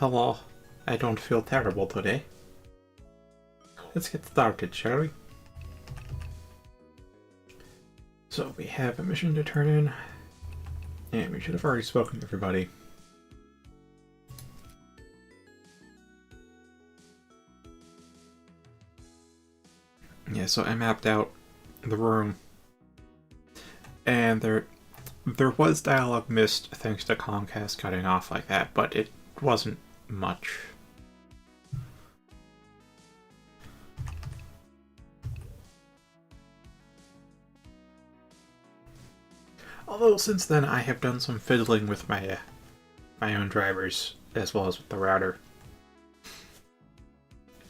Hello. I don't feel terrible today. Let's get started, shall we? So we have a mission to turn in, and we should have already spoken to everybody. Yeah, so I mapped out the room, and there was dialogue missed thanks to Comcast cutting off like that, but it wasn't much. Although since then I have done some fiddling with my own drivers as well as with the router.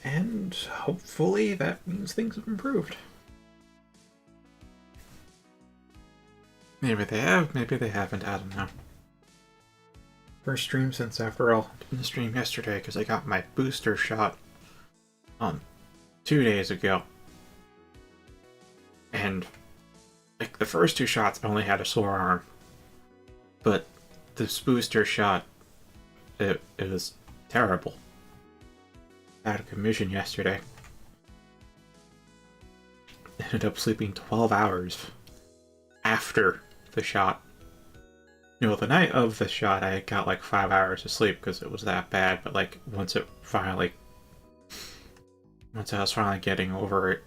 And hopefully that means things have improved. Maybe they have, maybe they haven't, I don't know. First stream since, after all, didn't stream yesterday because I got my booster shot 2 days ago. And like the first 2 shots I only had a sore arm. But this booster shot, it was terrible. Out of commission yesterday. Ended up sleeping 12 hours after the shot. You know, the night of the shot I got like 5 hours of sleep because it was that bad, but like once I was finally getting over it,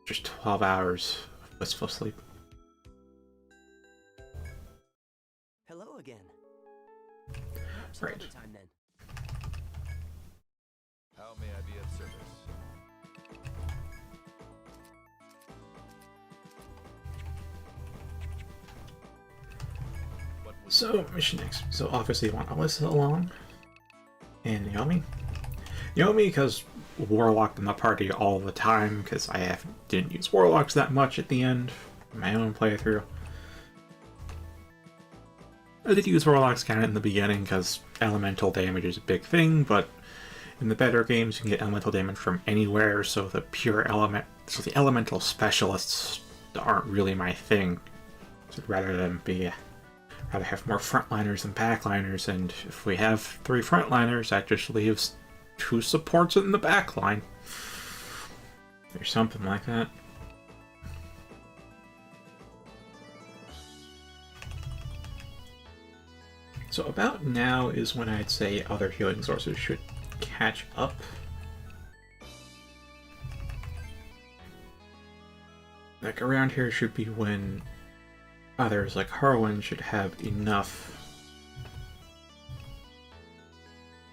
just 12 hours of blissful sleep. Hello again. Right. Time, then. How may I be of service? So, mission next. So obviously you want Alyssa along. And Naomi. Naomi, because Warlock in the party all the time, because I didn't use Warlocks that much at the end of my own playthrough. I did use Warlocks kind of in the beginning, because elemental damage is a big thing, but in the better games you can get elemental damage from anywhere, so the elemental specialists aren't really my thing. So rather have more frontliners than backliners, and if we have 3 frontliners, that just leaves 2 supports in the backline. Or something like that. So about now is when I'd say other healing sources should catch up. Like around here should be when others like Harwin should have enough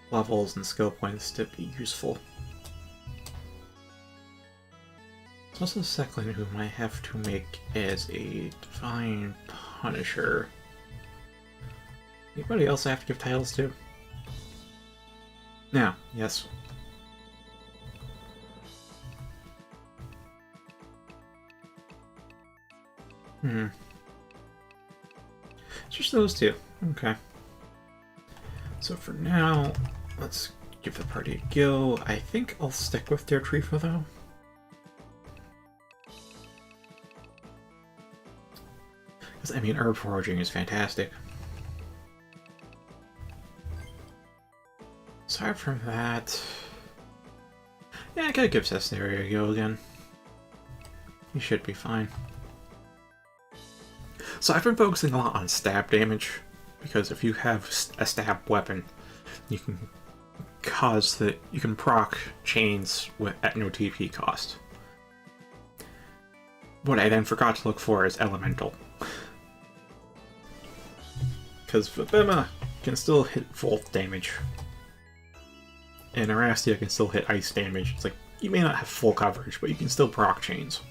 levels and skill points to be useful. There's also Seclin who might have to make as a Divine Punisher. Anybody else I have to give titles to? Now, yes. Just those 2. Okay. So for now, let's give the party a go. I think I'll stick with their Trifa though. Because, I mean, herb foraging is fantastic. Aside from that... yeah, I gotta give Cestaria a go again. He should be fine. So I've been focusing a lot on stab damage, because if you have a stab weapon, you can proc chains at no TP cost. What I then forgot to look for is elemental. Because Vibema can still hit volt damage, and Erastia can still hit ice damage. It's like, you may not have full coverage, but you can still proc chains.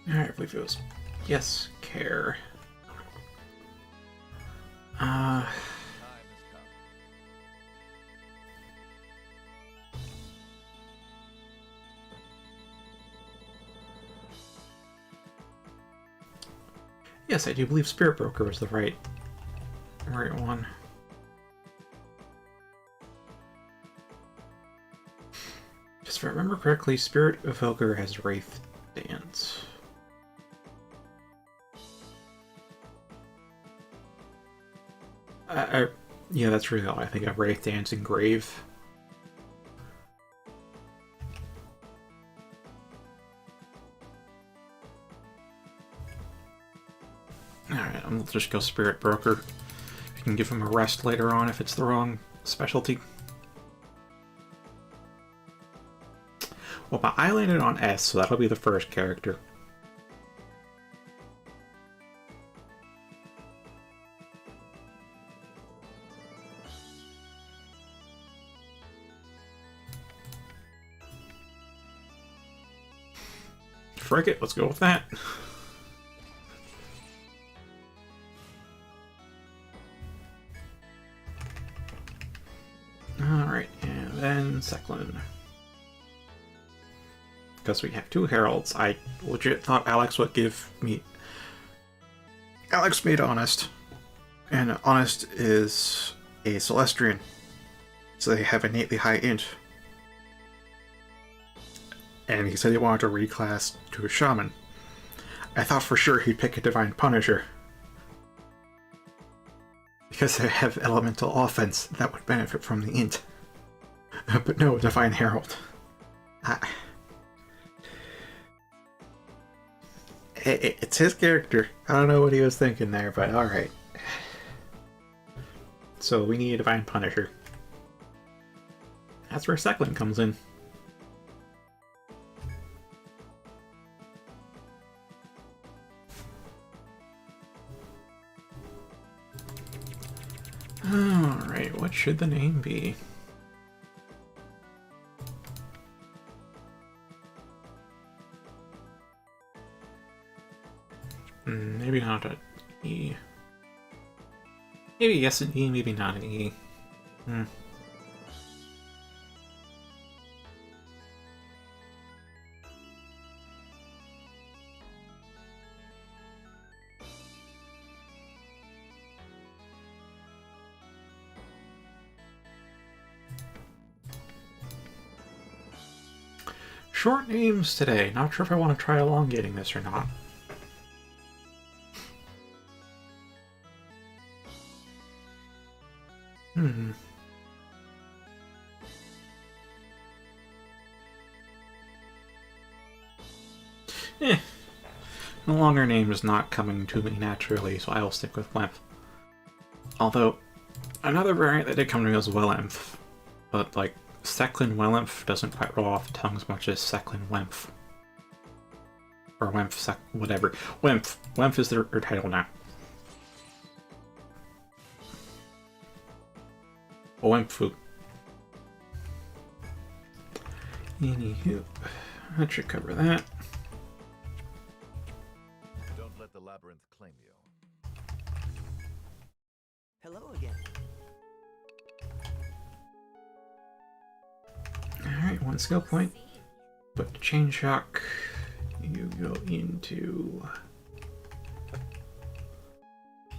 Alright, I believe it was yes, care. Yes, I do believe Spirit Broker was the right one. if I remember correctly, Spirit Evoker has Wraith Dance. Yeah, that's really all I think of. Wraith Dance and Grave. Alright, I'll just go Spirit Broker. You can give him a rest later on if it's the wrong specialty. Well, but I landed on S, so that'll be the first character. Frick it, let's go with that. Alright, and then Seclin. Because we have two heralds. I legit thought Alex would give me... Alex made Honest. And Honest is a Celestrian. So they have innately high int. And he said he wanted to reclass to a Shaman. I thought for sure he'd pick a Divine Punisher. Because they have elemental offense that would benefit from the int. But no, Divine Herald. It's his character. I don't know what he was thinking there, but alright. So we need a Divine Punisher. That's where Seclin comes in. Alright, what should the name be? Maybe not an E. Maybe yes an E, maybe not an E. Short names today. Not sure if I want to try elongating this or not. The longer name is not coming to me naturally, so I will stick with Wemp. Although, another variant that did come to me was Welemph, but like, Seclin Welemph doesn't quite roll off the tongue as much as Seclin Wemph. Or Wemph whatever. Wemph. Wemph is their title now. Wempfu. Anywho, that should cover that. Don't let the labyrinth claim you. Hello again. Alright, one skill point. But to chain shock, you go into...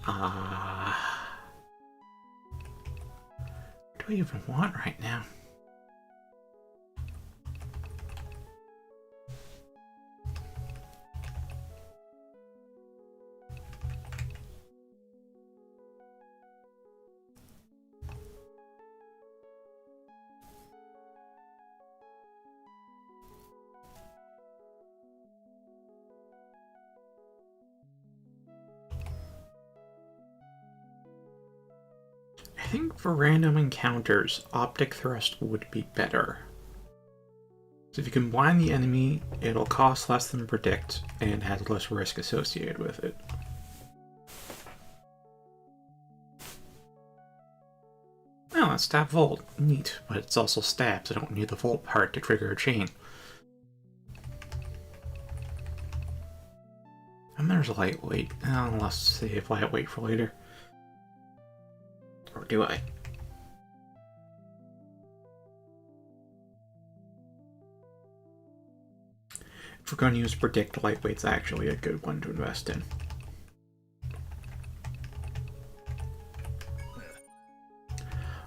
what do I even want right now? I think for random encounters, Optic Thrust would be better. So if you can blind the enemy, it'll cost less than Predict and has less risk associated with it. Oh, that's Stab Volt. Neat, but it's also Stab, so I don't need the Volt part to trigger a chain. And there's Lightweight. Let's save Lightweight for later. Or do I? If we're going to use Predict, Lightweight's actually a good one to invest in.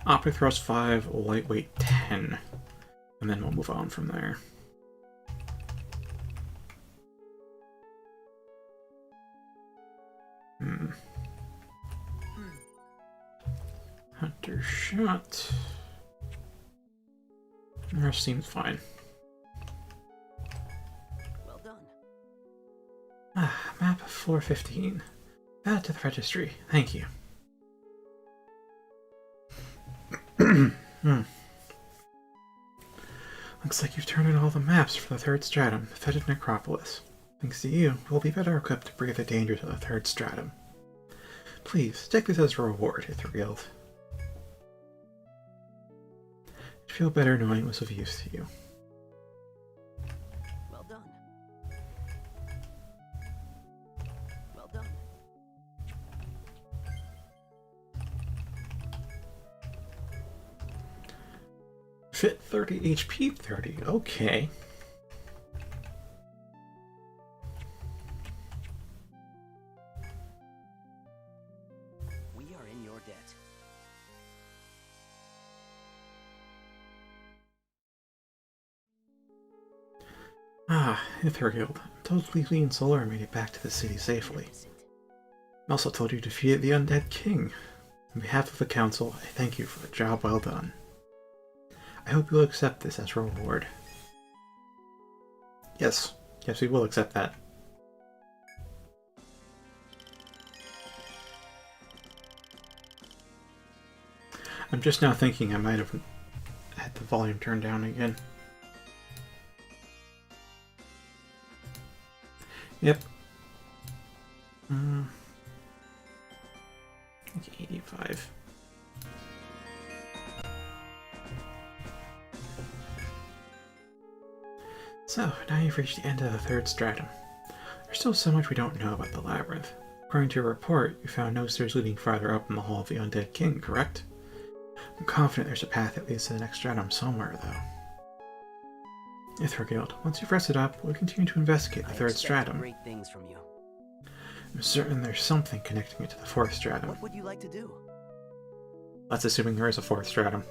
Optic Thrust 5, Lightweight 10. And then we'll move on from there. Hunter shot. The rest seems fine. Well done. Map of floor 15. Add to the registry. Thank you. Looks like you've turned in all the maps for the third stratum, the fetid necropolis. Thanks to you, we'll be better equipped to brave the dangers of the third stratum. Please, take this as a reward, Etrian. I'd feel better knowing it was of use to you. Well done. Well done. Fit 30, HP 30, okay. We are in your debt. Etrian. I'm told Lee and Solar made it back to the city safely. I also told you defeated the undead king. On behalf of the council, I thank you for a job well done. I hope you'll accept this as a reward. Yes, we will accept that. I'm just now thinking I might have had the volume turned down again. Yep. Like 85. So, now you've reached the end of the third stratum. There's still so much we don't know about the labyrinth. According to your report, you found no stairs leading farther up in the Hall of the Undead King, correct? I'm confident there's a path that leads to the next stratum somewhere, though. Etrian, once you've rested up, we'll continue to investigate the third stratum. Great things from you. I'm certain there's something connecting it to the fourth stratum. What would you like to do? That's assuming there is a fourth stratum.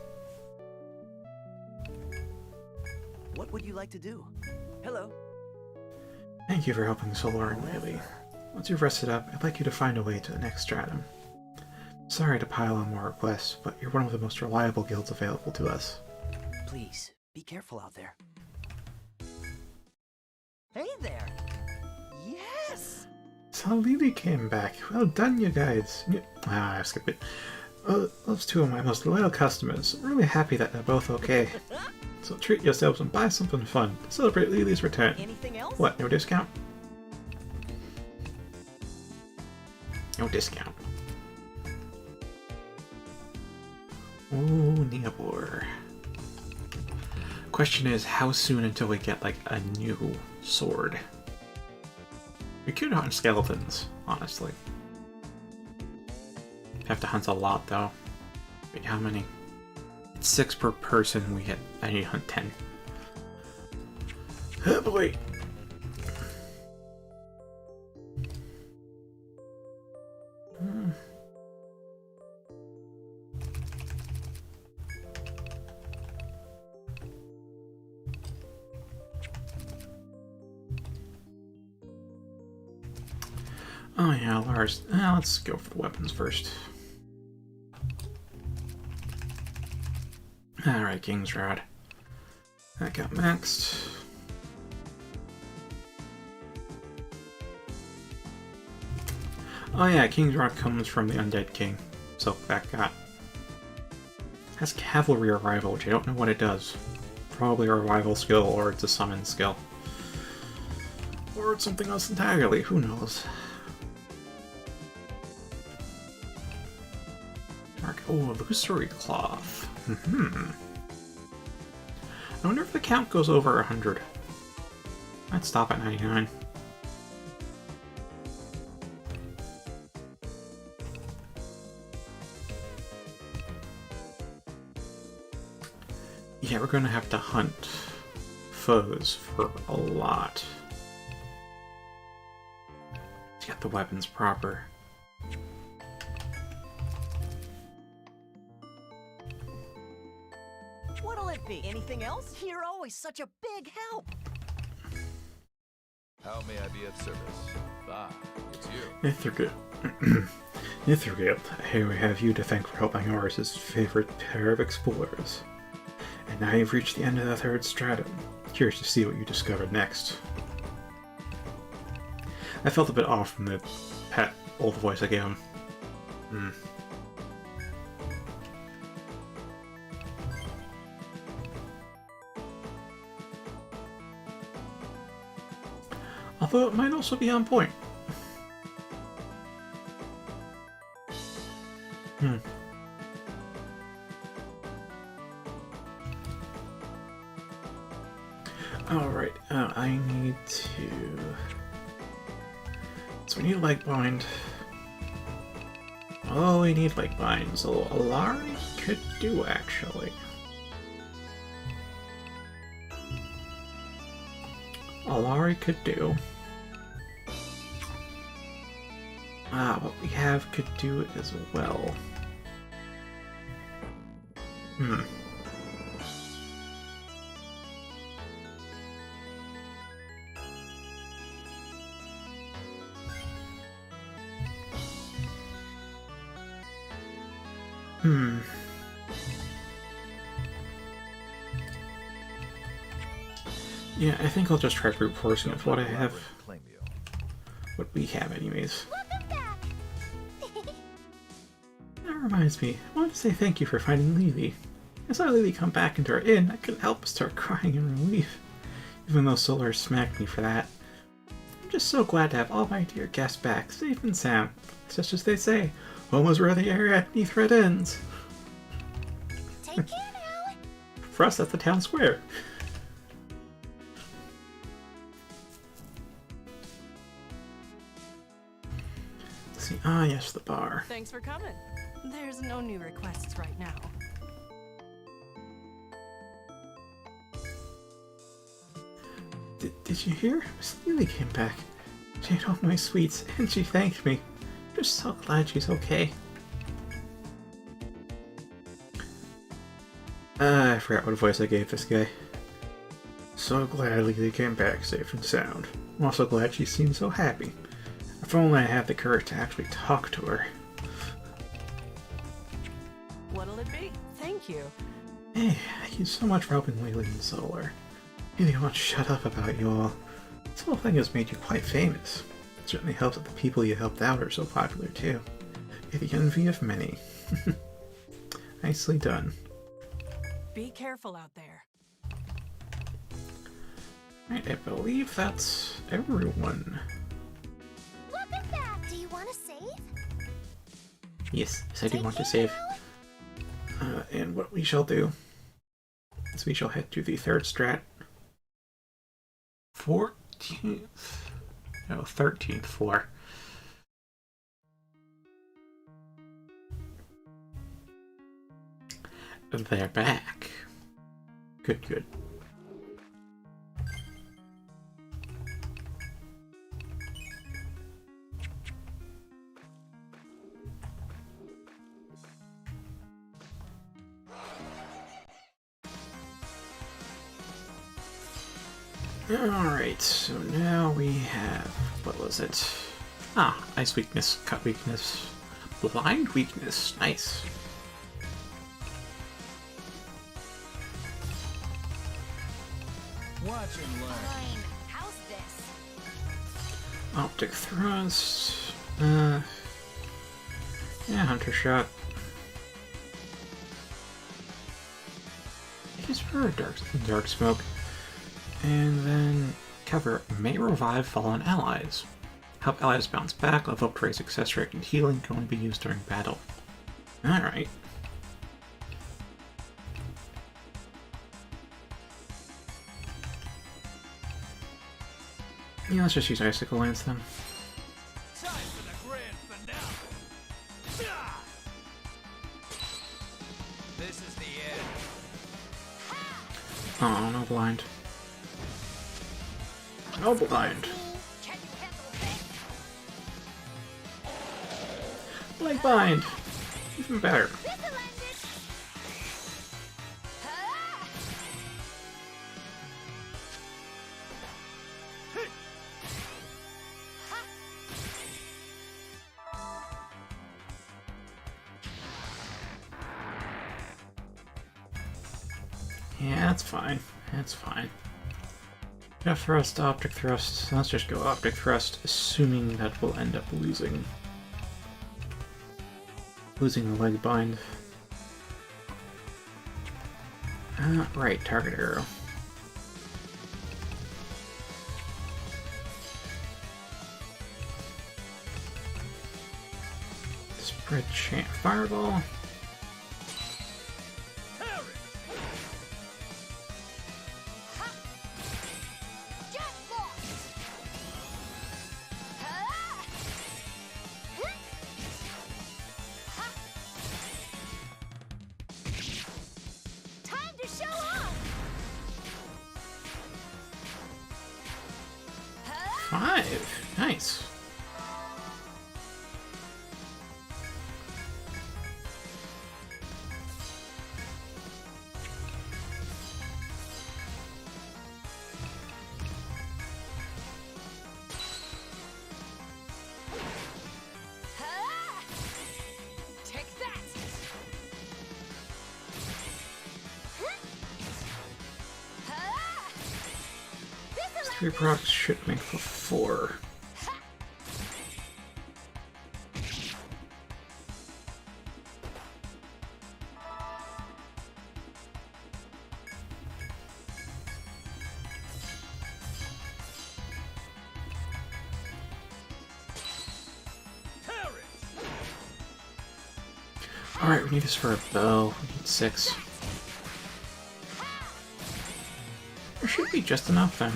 What would you like to do? Hello. Thank you for helping Solar and Lily. Once you've rested up, I'd like you to find a way to the next stratum. Sorry to pile on more requests, but you're one of the most reliable guilds available to us. Please, be careful out there. Hey there! Yes! So Lily came back. Well done, you guys. I skipped it. Those two are my most loyal customers. I'm really happy that they're both okay. So treat yourselves and buy something fun to celebrate Lily's return. Anything else? What, no discount? No discount. Ooh, Neobor. Question is, how soon until we get, like, a new sword? We could hunt skeletons, honestly. Have to hunt a lot, though. Wait, how many? It's 6 per person. I need to hunt 10. Oh boy! Oh yeah, Lars. Let's go for the weapons first. Alright, King's Rod. That got maxed. Oh yeah, King's Rod comes from the Undead King. So that got... has Cavalry Arrival, which I don't know what it does. Probably a revival skill, or it's a summon skill. Or it's something else entirely, who knows. Oh, illusory cloth. I wonder if the count goes over 100. I'd stop at 99. Yeah, we're gonna have to hunt foes for a lot. Let's get the weapons proper. What'll it be? Anything else, hero? always such a big help. How may I be of service? Ah, it's you. Ithrigate. Ithrigate, here we have you to thank for helping Horus's favorite pair of explorers. And now you've reached the end of the third stratum. Curious to see what you discovered next. I felt a bit off from the pet old voice I gave him. Although it might also be on point. Alright, I need to... So we need leg bind. Oh, we need leg bind. So Alari could do, actually. Alari could do. What we have could do as well. Yeah, I think I'll just try brute forcing with what I have. Claim you. What we have, anyways. That reminds me, I want to say thank you for finding Lily. I saw Lily come back into our inn, I couldn't help but start crying in relief. Even though Solar smacked me for that. I'm just so glad to have all my dear guests back, safe and sound. It's just as they say, home is where the area beneath red ends. Take care now. For us, that's the town square. Let's see, yes, the bar. Thanks for coming. There's no new requests right now. Did you hear? Miss Lily came back. She ate all my sweets, and she thanked me. I'm just so glad she's okay. I forgot what voice I gave this guy. So glad Lily came back safe and sound. I'm also glad she seemed so happy. If only I had the courage to actually talk to her. What'll it be? Thank you. Hey, thank you so much for helping Lily and Solar. Really won't shut up about you all. This whole thing has made you quite famous. It certainly helps that the people you helped out are so popular too. You're the envy of many. Nicely done. Be careful out there. Right, I believe that's everyone. Welcome back. Do you want to save? Yes, I do want to save. And what we shall do is we shall head to the third strat. 14th. No, 13th floor. They're back. Good, good. Alright, so now we have, what was it? Ice weakness, cut weakness, blind weakness, nice. Watch and learn. Fine. How's this? Optic thrust, yeah, hunter shot. I guess for dark smoke. And then cover may revive fallen allies. Help allies bounce back, level up to success rate, and healing can only be used during battle. Alright. Yeah, let's just use Icicle Lance then. Time for the grand finale. This is the end. Oh, no blind. No blind. Can you handle this? Leg bind! Even better. This'll end it. Yeah, that's fine. That's fine. Got thrust, optic thrust. Let's just go optic thrust, assuming that we'll end up losing the leg bind. Right, target arrow. Spread chant fireball. Time to show off. 5. Nice. Take that. 3 products should make for 4. Alright, we need this for a bow. We need 6. There should be just enough then.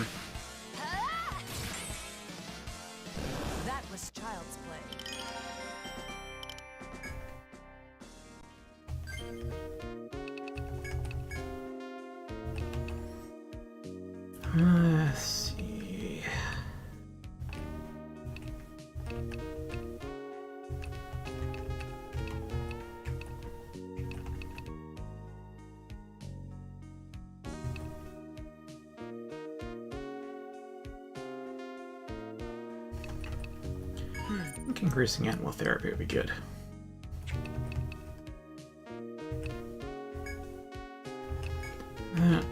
That was child's play. Let's see. I think increasing animal therapy would be good.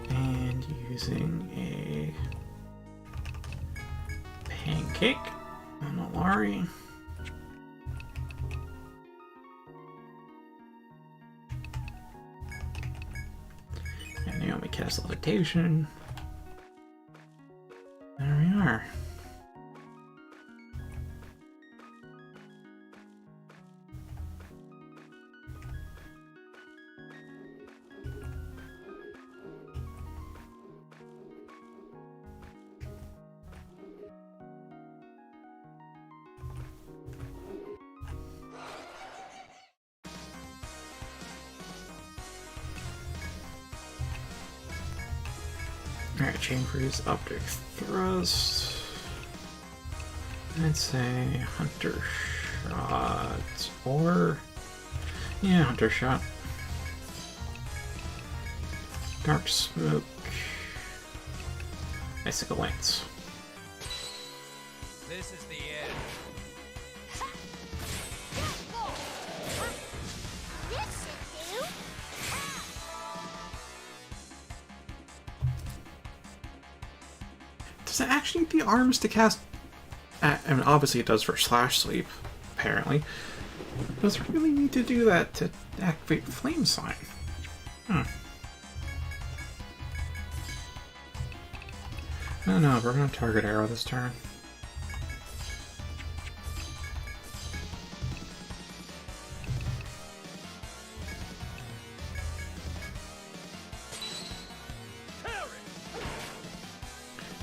And using a pancake on Alari. And Naomi cast levitation. There we are. Alright, chain freeze, optic thrust. I'd say hunter shot or yeah, hunter shot. Dark smoke. Icicle lance. This is the end. This should do. Does it actually need the arms to cast? I mean, obviously it does for slash sleep, apparently. Does it really need to do that to activate flame sign? No, we're gonna target arrow this turn.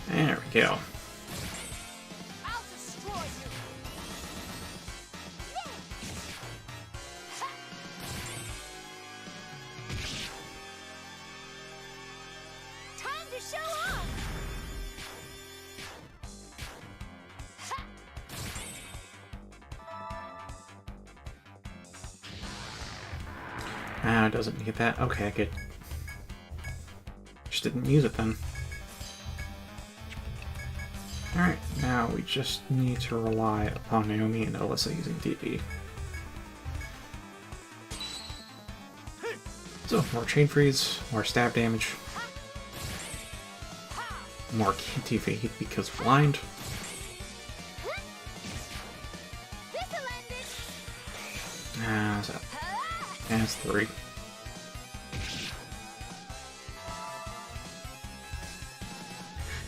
There we go. I'll destroy you. Time to show off. Ah, it doesn't need that. Okay, good. Just didn't use it then. Alright, now we just need to rely upon Naomi and Alyssa using DB. So, more chain freeze, more stab damage. more Cantivate because blind. This'll end it. What's that? That's 3.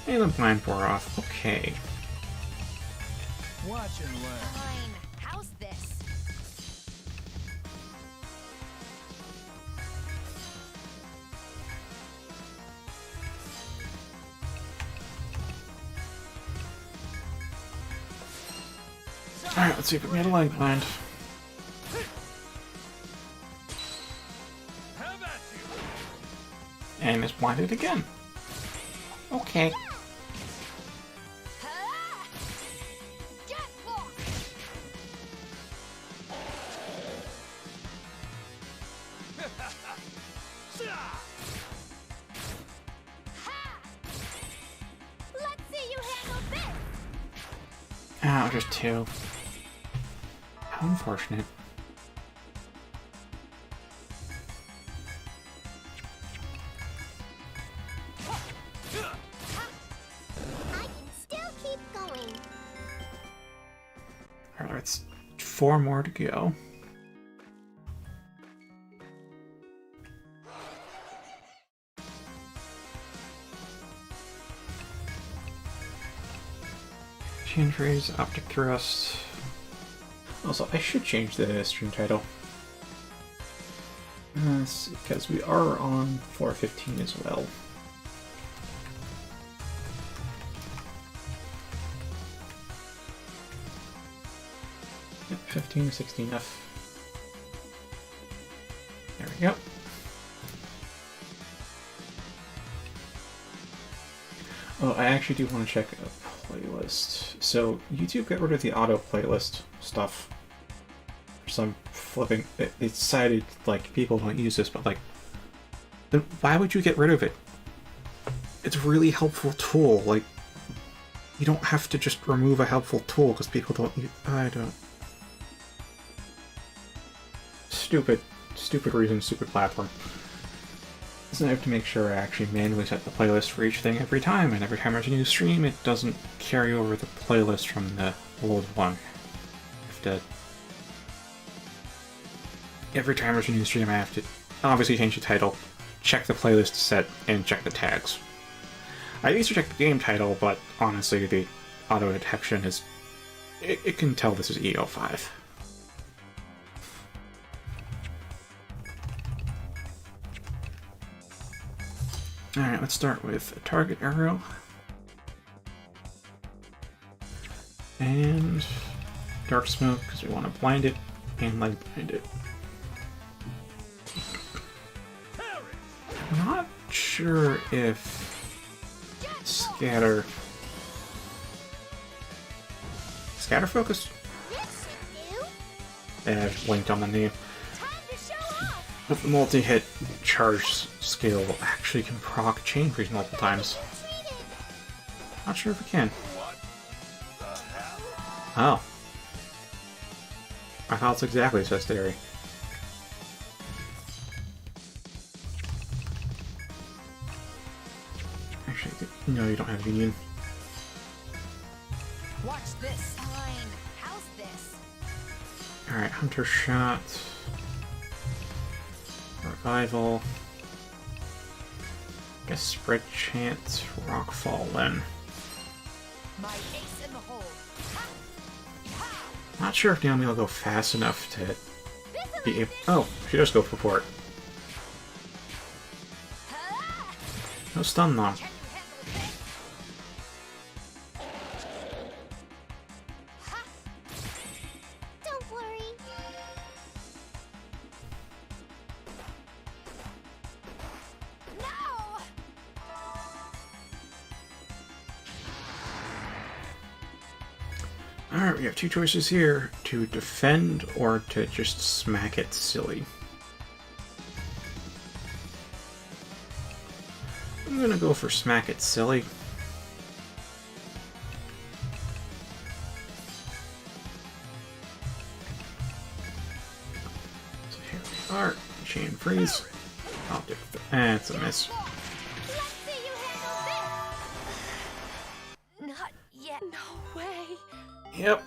And the blind wore off. Okay. Watch and learn. Fine. How's this? Alright, let's see if we can get a line blind. Have at you. And it's blinded again. Okay. Get lost. Let's see you handle this. Ah, just 2. How unfortunate. I can still keep going. Alright, it's 4 more to go. Chain Freeze, Optic Thrust. Also, I should change the stream title. Because we are on 415 as well. Yep, 15F-16F. There we go. Oh, I actually do want to check a playlist. So, YouTube got rid of the auto playlist stuff. For some flipping... It decided, like, people don't use this, but, like... Then why would you get rid of it? It's a really helpful tool, like... You don't have to just remove a helpful tool because people don't use... I don't... Stupid reason, stupid platform. Doesn't have to make sure I actually manually set the playlist for each thing every time, and every time there's a new stream, it doesn't carry over the playlist from the old one. I have to... Every time there's a new stream, I have to obviously change the title, check the playlist set, and check the tags. I used to check the game title, but honestly, the auto detection is... It can tell this is EO5. Alright, let's start with a target arrow. And dark smoke, because we want to blind it, and light blind it. I'm not sure if scatter focus? This should do. I've blinked on the name. Time to show off. But the multi-hit charge skill actually can proc chain freeze multiple times. Treated. Not sure if it can. Oh. I thought it's exactly says theory. Actually, no, you don't have union. Watch this. Fine. How's this? Alright, Hunter Shot. Revival. Guess Spread Chance, Rockfall then. My ace in the hole. Not sure if Naomi will go fast enough to be able... Oh, she does go for port. No stun though. Can you handle this? Don't worry. No! Alright, we have two choices here. To defend or to just smack it silly. I'm gonna go for smack it silly. So here we are. Chain freeze. Optic. It's a miss. Let's see you handle this. Yep.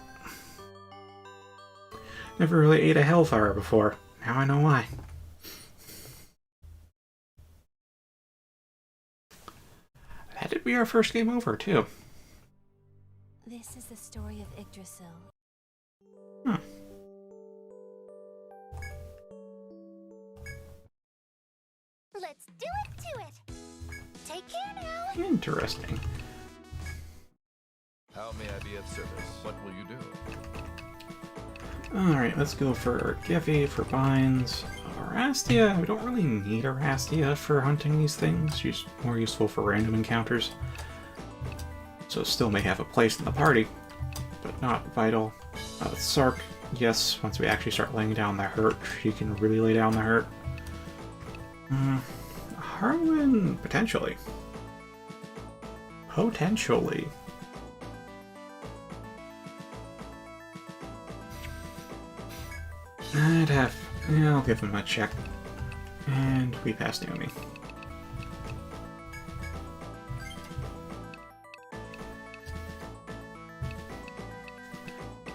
Never really ate a Hellfire before. Now I know why. That did be our first game over, too. This is the story of Yggdrasil. Hmm. Let's do it to it. Take care now. Interesting. How may I be of service? What will you do? Alright, let's go for Gevi for binds. Arastia, we don't really need Arastia for hunting these things. She's more useful for random encounters. So still may have a place in the party, but not vital. Sark, yes, once we actually start laying down the hurt, she can really lay down the hurt. Harwin, potentially. Potentially. Yeah, I'll give him a check. And we pass Naomi.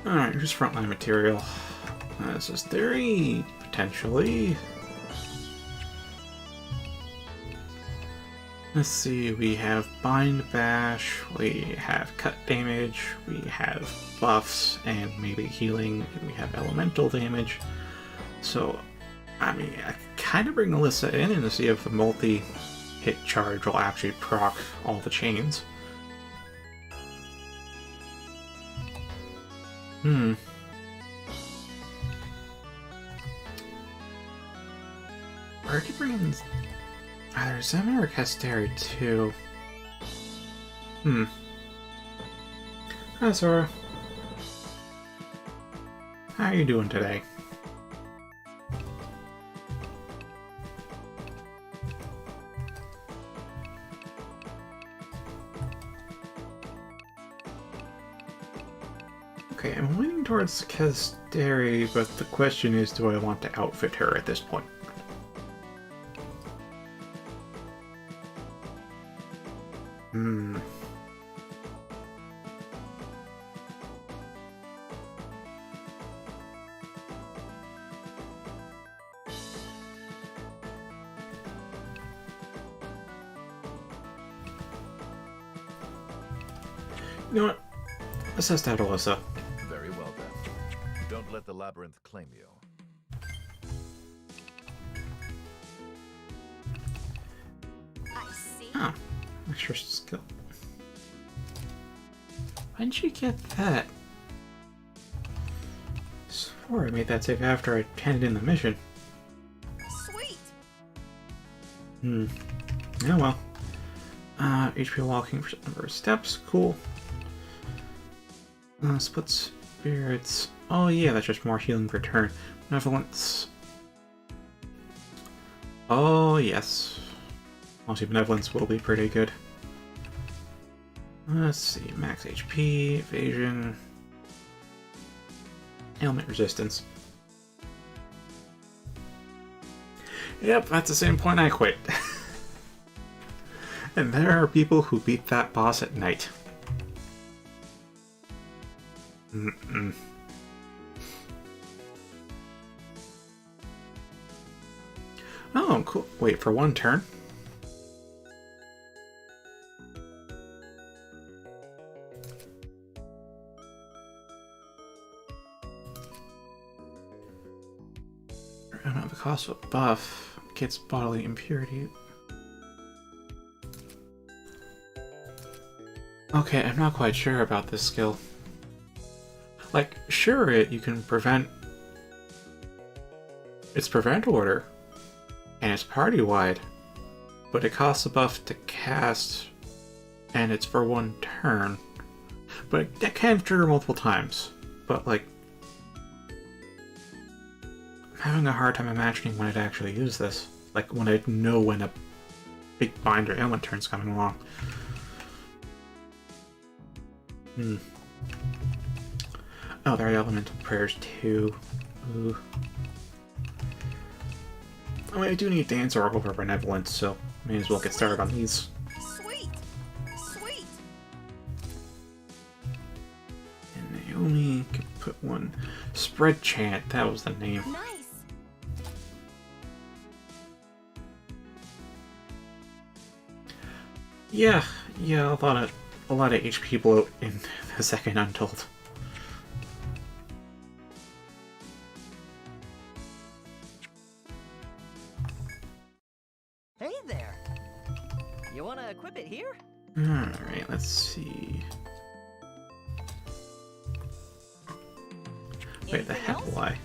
Alright, here's frontline material. This is theory, potentially. Let's see, we have Bind Bash, we have Cut Damage, we have buffs, and maybe healing, and we have elemental damage. So, I mean, I kind of bring Alyssa in and to see if the multi-hit charge will actually proc all the chains. Or I could bring in either Zema or Casteri too. Hi, Sora. How are you doing today? Okay, I'm leaning towards Casteri, but the question is, do I want to outfit her at this point? You know what? Let's test out Alyssa. Very well then. Don't let the labyrinth claim you. I see. Oh, extra skill. Why didn't you get that? Swore I made that save after I handed in the mission. Sweet. Oh well. HP walking for a number of steps, cool. Split spirits. Oh yeah, that's just more healing per turn. Benevolence. Oh yes. Honestly, Benevolence will be pretty good. Let's see, max HP, evasion, ailment resistance. Yep, that's the same point I quit. And there are people who beat that boss at night. Oh, cool. Wait, for one turn? The cost of a buff gets bodily impurity. Okay, I'm not quite sure about this skill. Like, sure, you can prevent... It's prevent order, and it's party-wide, but it costs a buff to cast, and it's for one turn. But that can trigger multiple times. But, like... I'm having a hard time imagining when I'd actually use this. Like, when I'd know when a big bind or ailment turn's coming along. Oh, there are elemental prayers too. Ooh. Oh, I do need Dance Oracle for Benevolence, so may as well get started on these. Sweet. Sweet. And Naomi could put one. Spread Chant, that was the name. Nice. Yeah, a lot of HP bloat in the second Untold. Hey there. You wanna equip it here? Alright, let's see. Wait, the Anything else? Hepalai.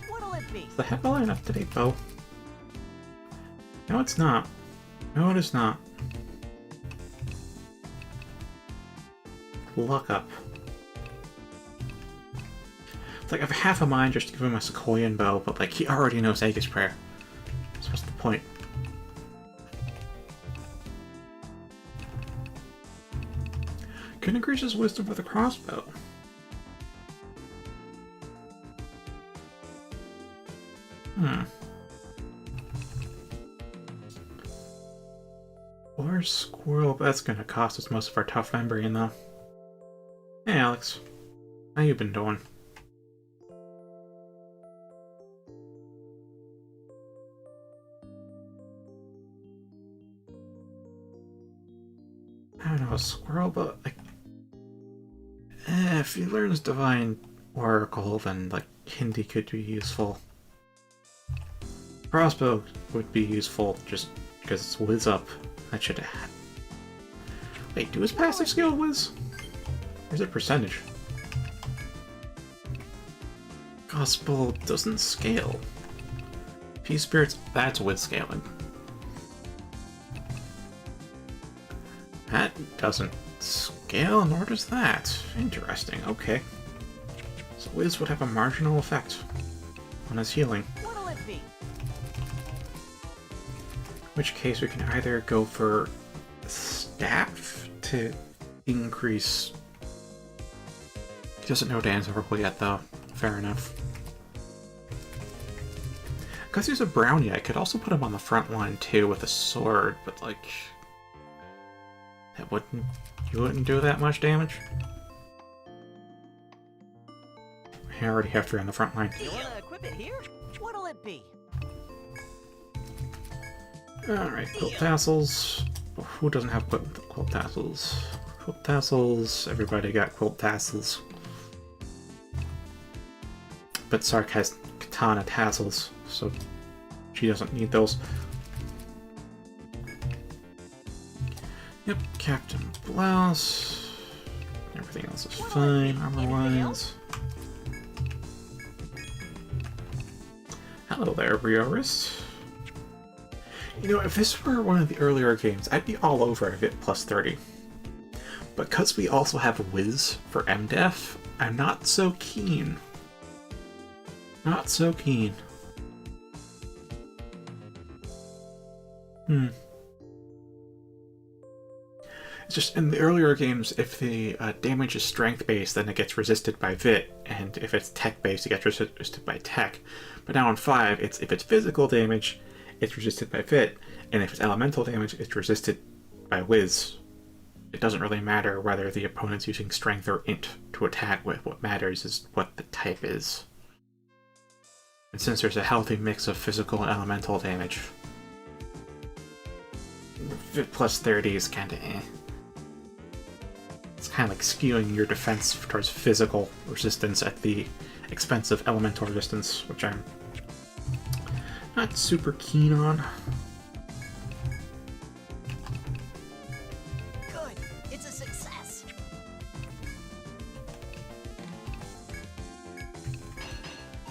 What'll it be? Is the Hepalai an up-to-date bow? No, it's not. No, it is not. Luck up. It's like I have half a mind just to give him a Sequoian bow, but like he already knows Aegis Prayer. So what's the point? Can increase his wisdom with a crossbow. Or squirrel, but that's gonna cost us most of our tough membrane though. Hey Alex, how you been doing? I don't know, a squirrel, but like, if he learns Divine Oracle, then like Hindi could be useful. Crossbow would be useful just because it's whiz up. That should have. Wait, do his passive skill whiz? Or is it percentage? Gospel doesn't scale. Peace Spirits, that's whiz scaling. That doesn't scale, nor does that. Interesting, okay. So whiz would have a marginal effect on his healing. What'll it be? In which case we can either go for staff to increase. He doesn't know Dance Oracle yet though. Fair enough. Because he's a brownie, I could also put him on the front line too with a sword, but like that wouldn't do that much damage. I already have 3 on the front line. You wanna equip it here? What'll it be? Alright, quilt tassels. Who doesn't have quilt tassels? Quilt tassels, everybody got quilt tassels. But Sark has katana tassels, so she doesn't need those. Yep, Captain Blouse. Everything else is fine, armor-wise. Hello there, Rioris. You know, if this were one of the earlier games, I'd be all over it plus 30. But because we also have Wiz for MDef, I'm not so keen. Not so keen. It's just, in the earlier games, if the damage is strength-based, then it gets resisted by Vit, and if it's tech-based, it gets resisted by tech. But now in 5, if it's physical damage, it's resisted by Vit, and if it's elemental damage, it's resisted by Wiz. It doesn't really matter whether the opponent's using strength or int to attack with. What matters is what the type is. And since there's a healthy mix of physical and elemental damage, Vit plus 30 is kinda eh. It's kind of like skewing your defense towards physical resistance at the expense of elemental resistance, which I'm not super keen on. Good. It's a success.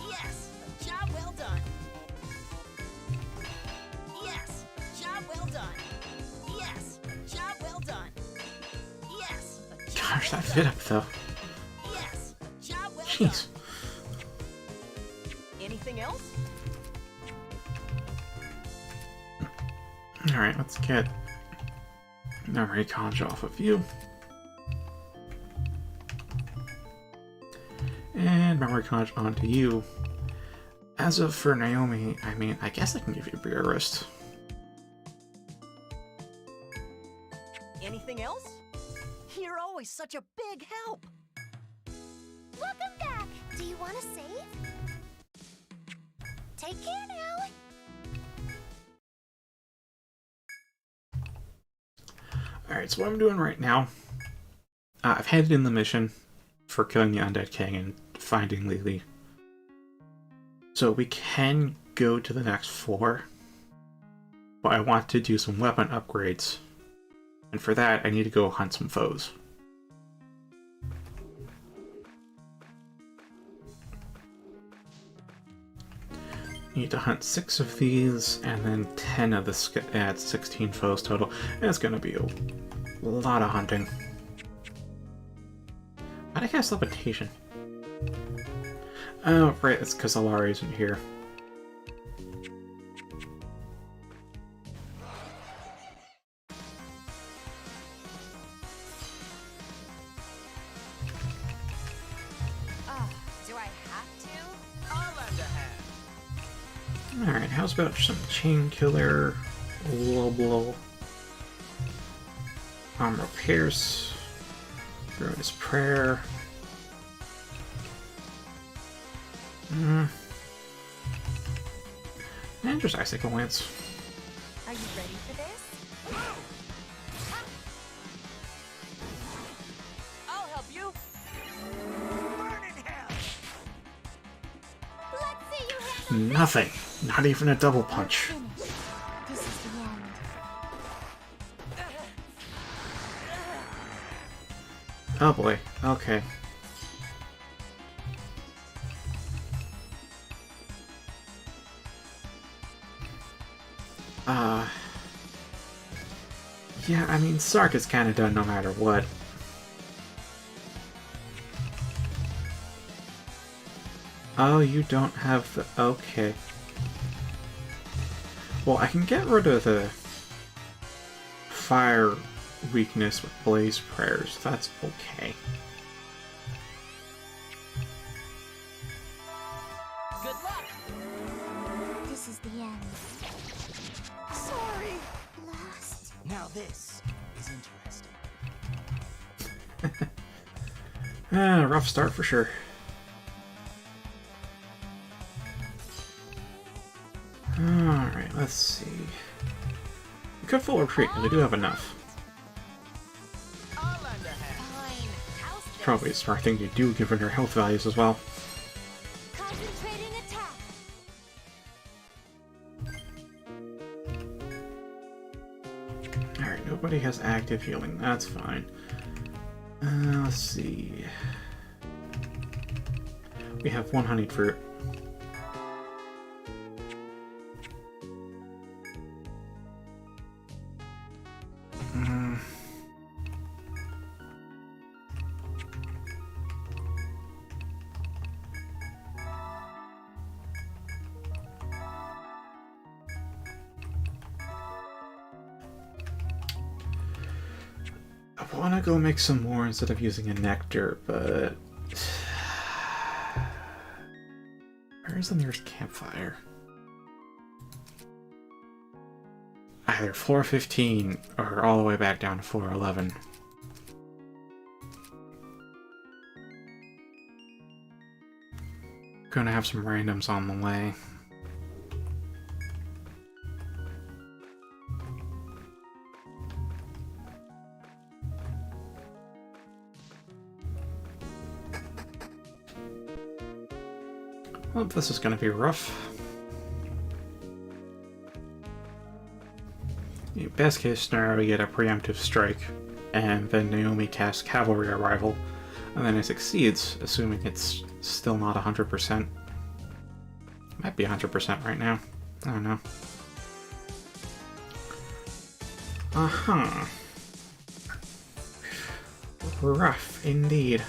Yes. Job well done. Yes. Job well done. Yes. Job well done. Yes. Gosh, that fit up though. Yes. Job well Jeez. done. Anything else? Alright, let's get memory conj off of you. And memory conj onto you. As of for Naomi, I mean, I guess I can give you a beer wrist. Anything else? You're always such a big help. Welcome back. Do you want to save? Take care now. Alright, so what I'm doing right now, I've handed in the mission for killing the Undead King and finding Lily. So we can go to the next floor, but I want to do some weapon upgrades. And for that, I need to go hunt some foes. Need to hunt 6 of these, and then 10 of the adds 16 foes total. And it's gonna be a lot of hunting. Why'd I cast Levitation? Oh, right, it's because Alari isn't here. Do I have to? I'll lend a hand. Alright, how's about some Chain Killer, Low Blow, Armor Pierce, Ruinous Prayer. And just Icicle Lance. Are you ready for this? I'll help you. Let's see you handle Nothing. Not even a double punch. finish. This is the end. Oh boy. Okay. Yeah, I mean, Sark is kind of done no matter what. Oh, you don't have the... Okay. Well, I can get rid of the fire weakness with Blaze Prayers. That's okay. Good luck. This is the end. Sorry. Last. Now this is interesting. Rough start for sure. Alright, let's see. We could full retreat, because we do have enough. I'll lend a hand. Fine. How's this? Probably a smart thing to do given her health values as well. Concentrating attack. Alright, nobody has active healing. That's fine. Let's see. We have 1 honeyed fruit. I want to go make some more instead of using a nectar, but... Where's the nearest campfire? Either floor 15 or all the way back down to floor 11. Gonna have some randoms on the way. Well, this is gonna be rough. Best case scenario, we get a preemptive strike, and then Naomi casts cavalry arrival, and then it succeeds, assuming it's still not 100%. Might be 100% right now. I don't know. Uh-huh. Rough indeed.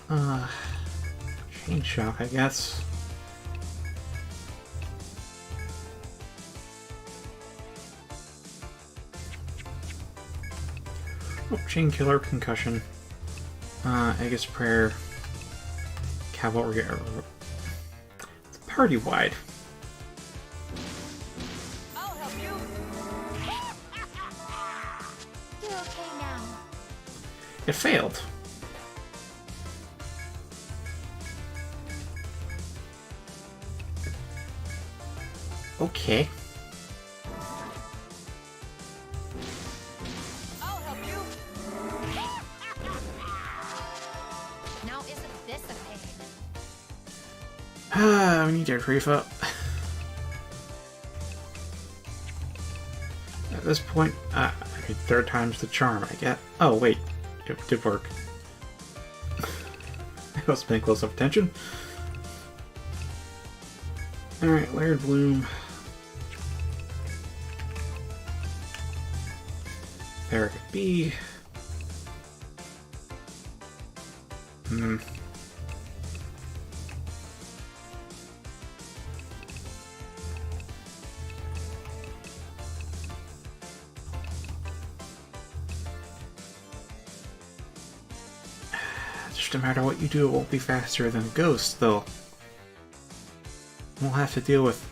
Chain shock, I guess. Oh, Chain Killer, Concussion, Aegis Prayer, Cavalry. It's party wide. I'll help you. You're okay now. It failed. Okay. I'll help you. Now isn't this a pain? We need to reef up. At this point, I mean, third time's the charm, I get. Oh, wait. It did work. I was paying close up attention. Alright, Layered Bloom. There it could be. Just no matter what you do, it won't be faster than Ghost, though. We'll have to deal with,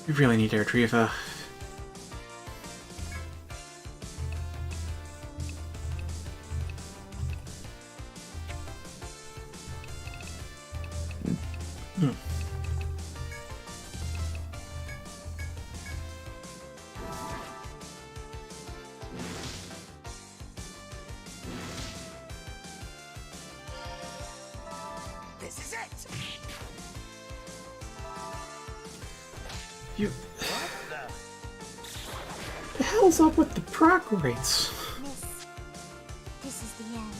we really need Airtriva. This is it! You... The hell's up with the proc rates? Miss, this is the end.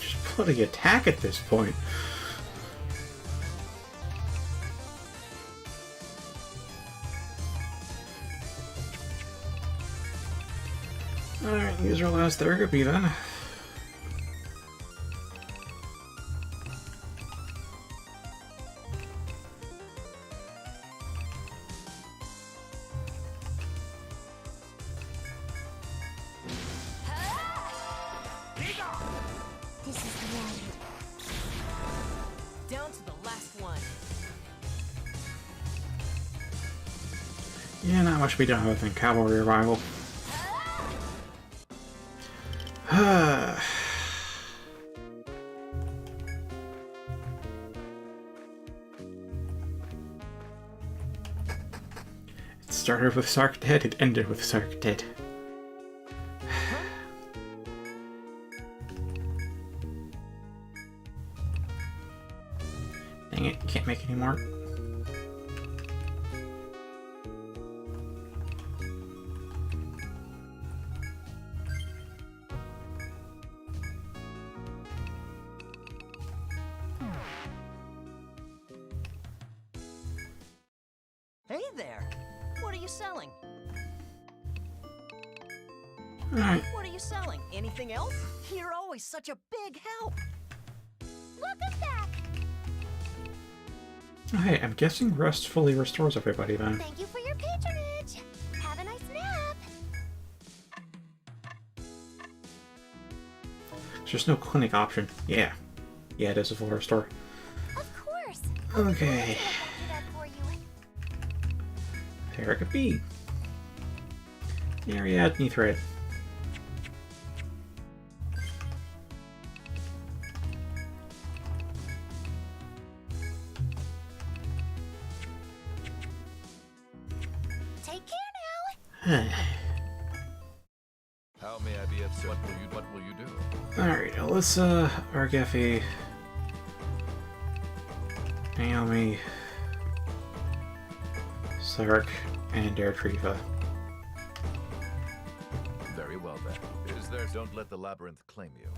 Just putting attack at this point. Alright, use our last therapy then. This is the end. Down to the last one. Yeah, not much to be done other than cavalry revival. It started with Sark dead, it ended with Sark dead. Dang it, can't make any more. Hey there! What are you selling? Alright, What are you selling? Anything else? You're always such a big help! Welcome back. hey, I'm guessing rest fully restores everybody then. Thank you for your patronage. Have a nice nap. There's no clinic option. Yeah. Yeah, it is a full restore. Of course. Okay. I'll do that for you. There it could be. Ariadne thread. Take care now. How may I be of service? What will you do? Alright, Alyssa, Argefi, Naomi, Sark, and Airtriva. Very well then. Is there? Don't let the labyrinth claim you.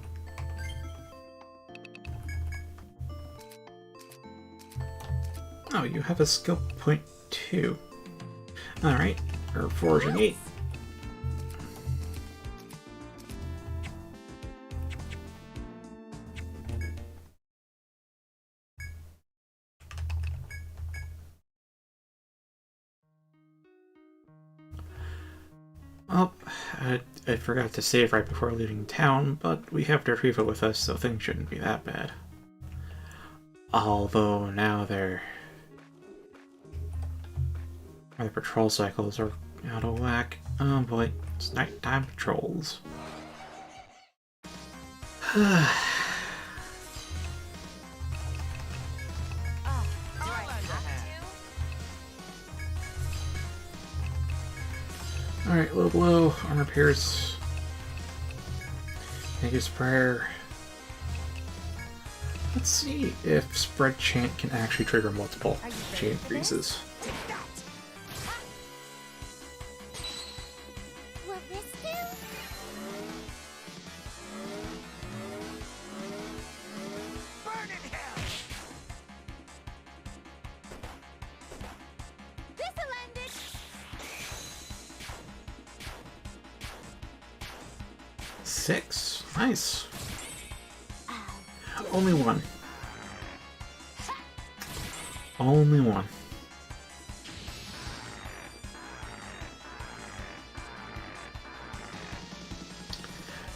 Oh, you have a skill point too. Alright, or forging 8. Well, I forgot to save right before leaving town, but we have Dertriva with us, so things shouldn't be that bad. Although now their patrol cycles are out of whack. Oh boy, it's nighttime patrols. Do I have to? Alright, low blow, armor pierce. Magus prayer. Let's see if spread chant can actually trigger multiple chain freezes. Take that. Will this do? Burn in hell! This'll end it. Six? Nice. Only one. Only one.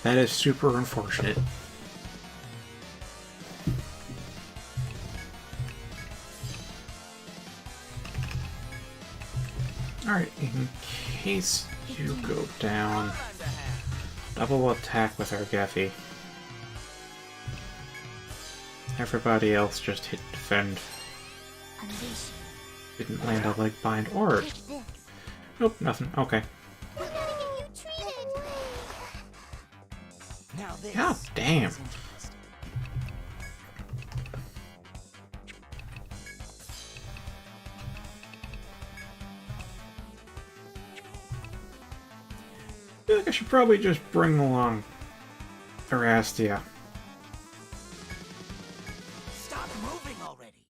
That is super unfortunate. Alright, in case you go down, double attack with our Geffy. Everybody else just hit defend. Unleash. Didn't land a leg bind or... Take this. Nope, nothing. Okay. We gotta get you treated. Now this. God damn. is interesting. I feel like I should probably just bring along Erastia. Stop moving already.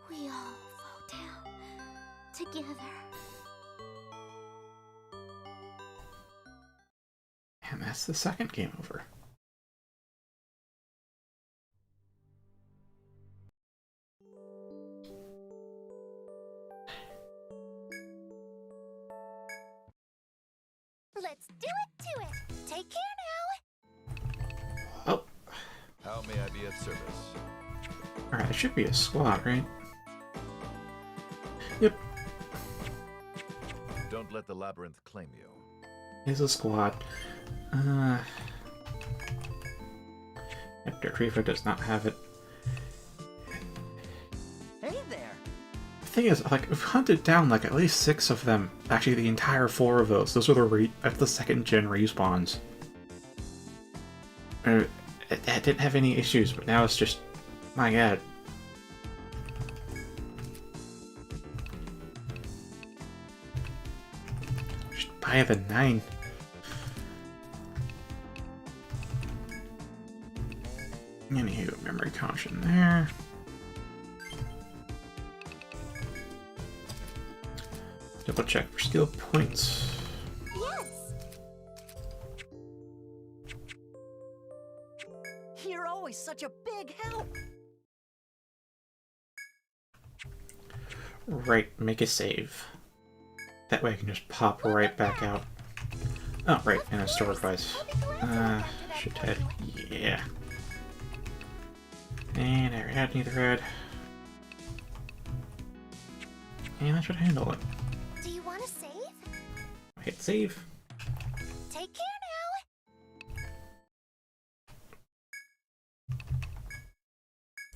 We all fall down together. And that's the second game over. Let's do it to it. Take care now. Oh, How may I be of service? alright, it should be a squad, right? Yep, Don't let the labyrinth claim you. it's a squad. Yep, Retrieva does not have it. Hey there. The thing is, like, we've hunted down like at least 6 of them. Actually, the entire 4 of those. Those are the second gen respawns. It didn't have any issues, but now it's just, my god. Just buy the 9. Anywho, memory caution there. Double check for skill points. Yes. You're always such a big help. Right, make a save. That way I can just pop right back out. Oh, right, and a store device. Should head, yeah. And I already had neither head. And that should handle it. Do you want to save? Hit save. Take care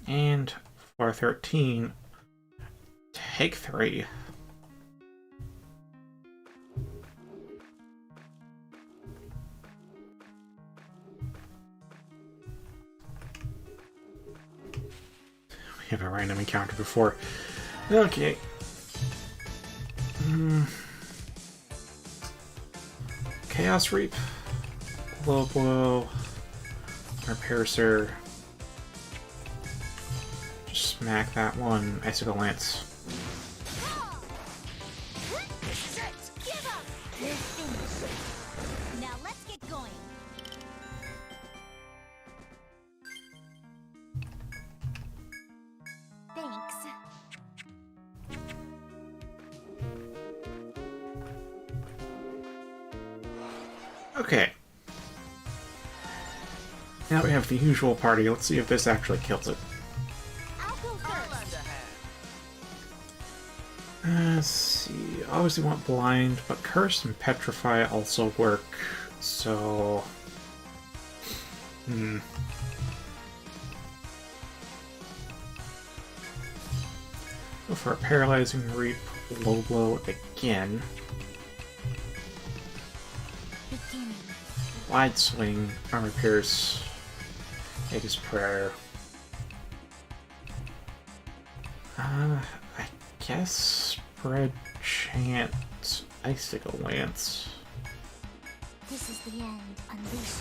now. And for 13, take 3. We have a random encounter before. Okay. Chaos Reap. Low blow. Our Piercer. Just smack that one. Icicle Lance. This is it. Give up. You're finished. Now let's get going. Thanks. Okay. Now we have the usual party. Let's see if this actually kills it. I'll go first. Let's see. Obviously want blind, but curse and petrify also work. So, go for a paralyzing reap, low blow again. Beginning. Wide swing, armor pierce, Aegis prayer. I guess spread chant, icicle lance. This is the end. Unleash.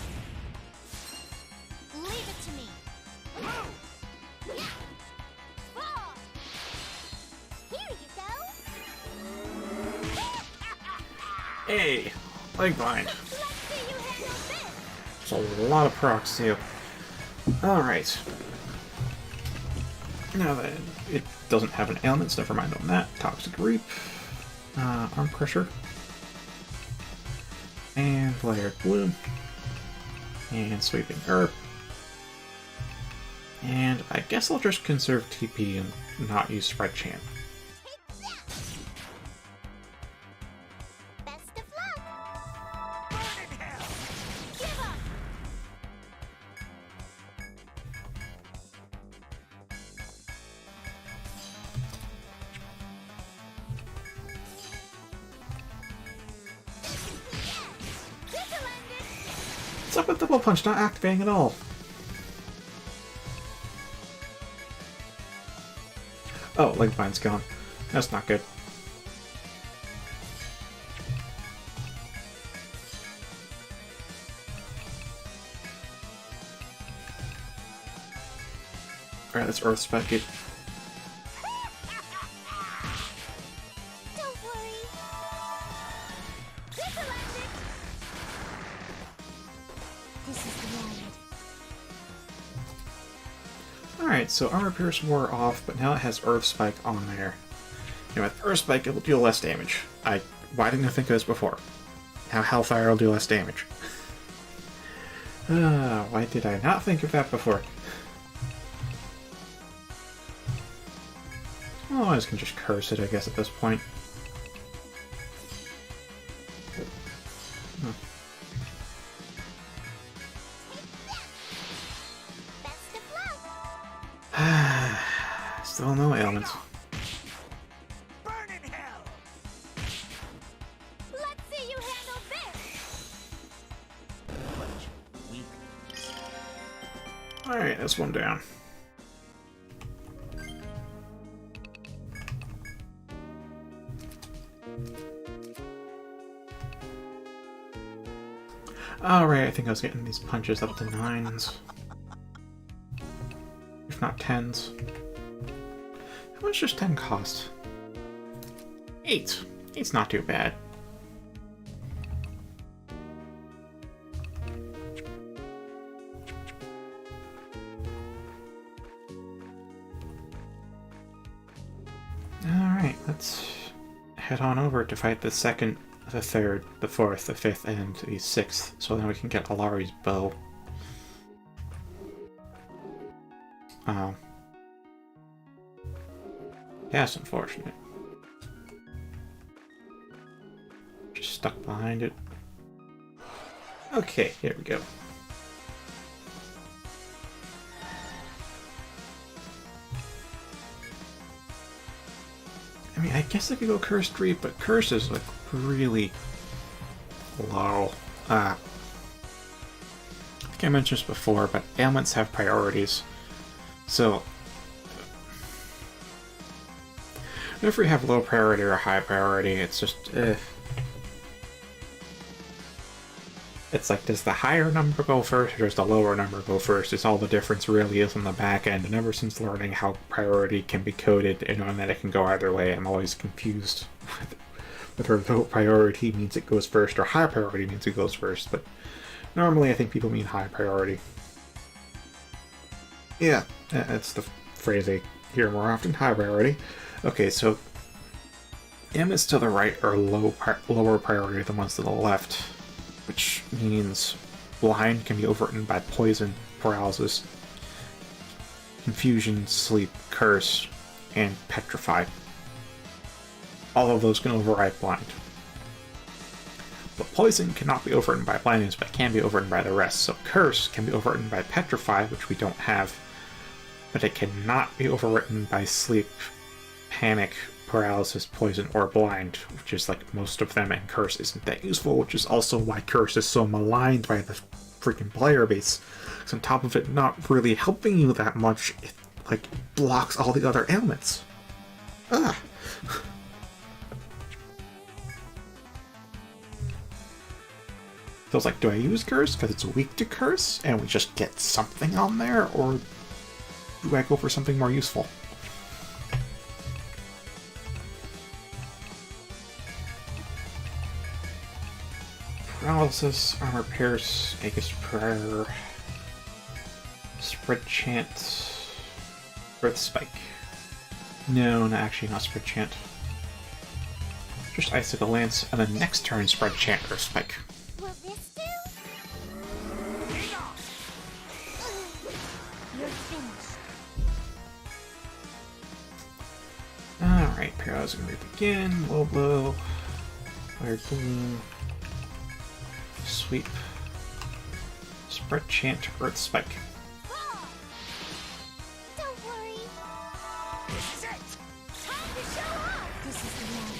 Leave it to me. Yeah. Fall. Here you go. Hey, leg bind. Let's see you handle this. There's a lot of procs too. Alright. Now that it doesn't have an ailment, so never mind on that. Toxic Reap. Arm Pressure. And Layered Bloom. And Sweeping Herb. And I guess I'll just conserve TP and not use Spread Chant. Best of luck. Give up. What's up with Double Punch not activating at all? Oh, Leg Bind's gone. That's not good. Alright, let's Earth Spike it. Don't worry. This is the end. Alright, so Armor Pierce wore off, but now it has Earth Spike on there. And with Earth Spike, it will deal less damage. Why didn't I think of this before? Now Hellfire will do less damage. Why did I not think of that before? Oh, I can just curse it, I guess, at this point. Best of luck. Still no ailments. Burn in hell! Let's see you handle this. Alright, that's one down. Alright, I think I was getting these punches up to 9s. If not 10s. How much does 10 cost? 8. 8's not too bad. Alright, let's head on over to fight the second, the third, the fourth, the fifth, and the sixth, so then we can get Alari's bow. Oh. Yeah, that's unfortunate. Just stuck behind it. Okay, here we go. I mean, I guess I could go Cursed Reap, but Curse is, like, really low. I think I mentioned this before, but ailments have priorities. So, whenever you have low priority or high priority, it's just, It's like, does the higher number go first, or does the lower number go first? It's all the difference really is on the back end, and ever since learning how priority can be coded and knowing that it can go either way, I'm always confused with whether low priority means it goes first or high priority means it goes first, but normally I think people mean high priority. Yeah, that's the phrase I hear more often, high priority. Okay, so ailments to the right are lower priority than ones to the left, which means blind can be overwritten by poison, paralysis, confusion, sleep, curse, and petrify. all of those can override blind. But poison cannot be overridden by blindness, but can be overridden by the rest. So curse can be overridden by petrify, which we don't have, but it cannot be overwritten by sleep, panic, paralysis, poison, or blind, which is like most of them, and curse isn't that useful, which is also why curse is so maligned by the freaking player base. Because on top of it not really helping you that much, it like blocks all the other ailments. Ugh. So it's like, do I use curse because it's weak to curse and we just get something on there, or do I go for something more useful? Paralysis, armor pierce, Aegis prayer, spread chant, earth spike. No, not actually, not spread chant. Just icicle lance, and then next turn spread chant, earth spike. Will this do? You're finished. Alright, paralysis gonna begin, low blow, fire boom, sweep, spread chant, earth spike. Don't worry. This is it! Time to show off. This is the end.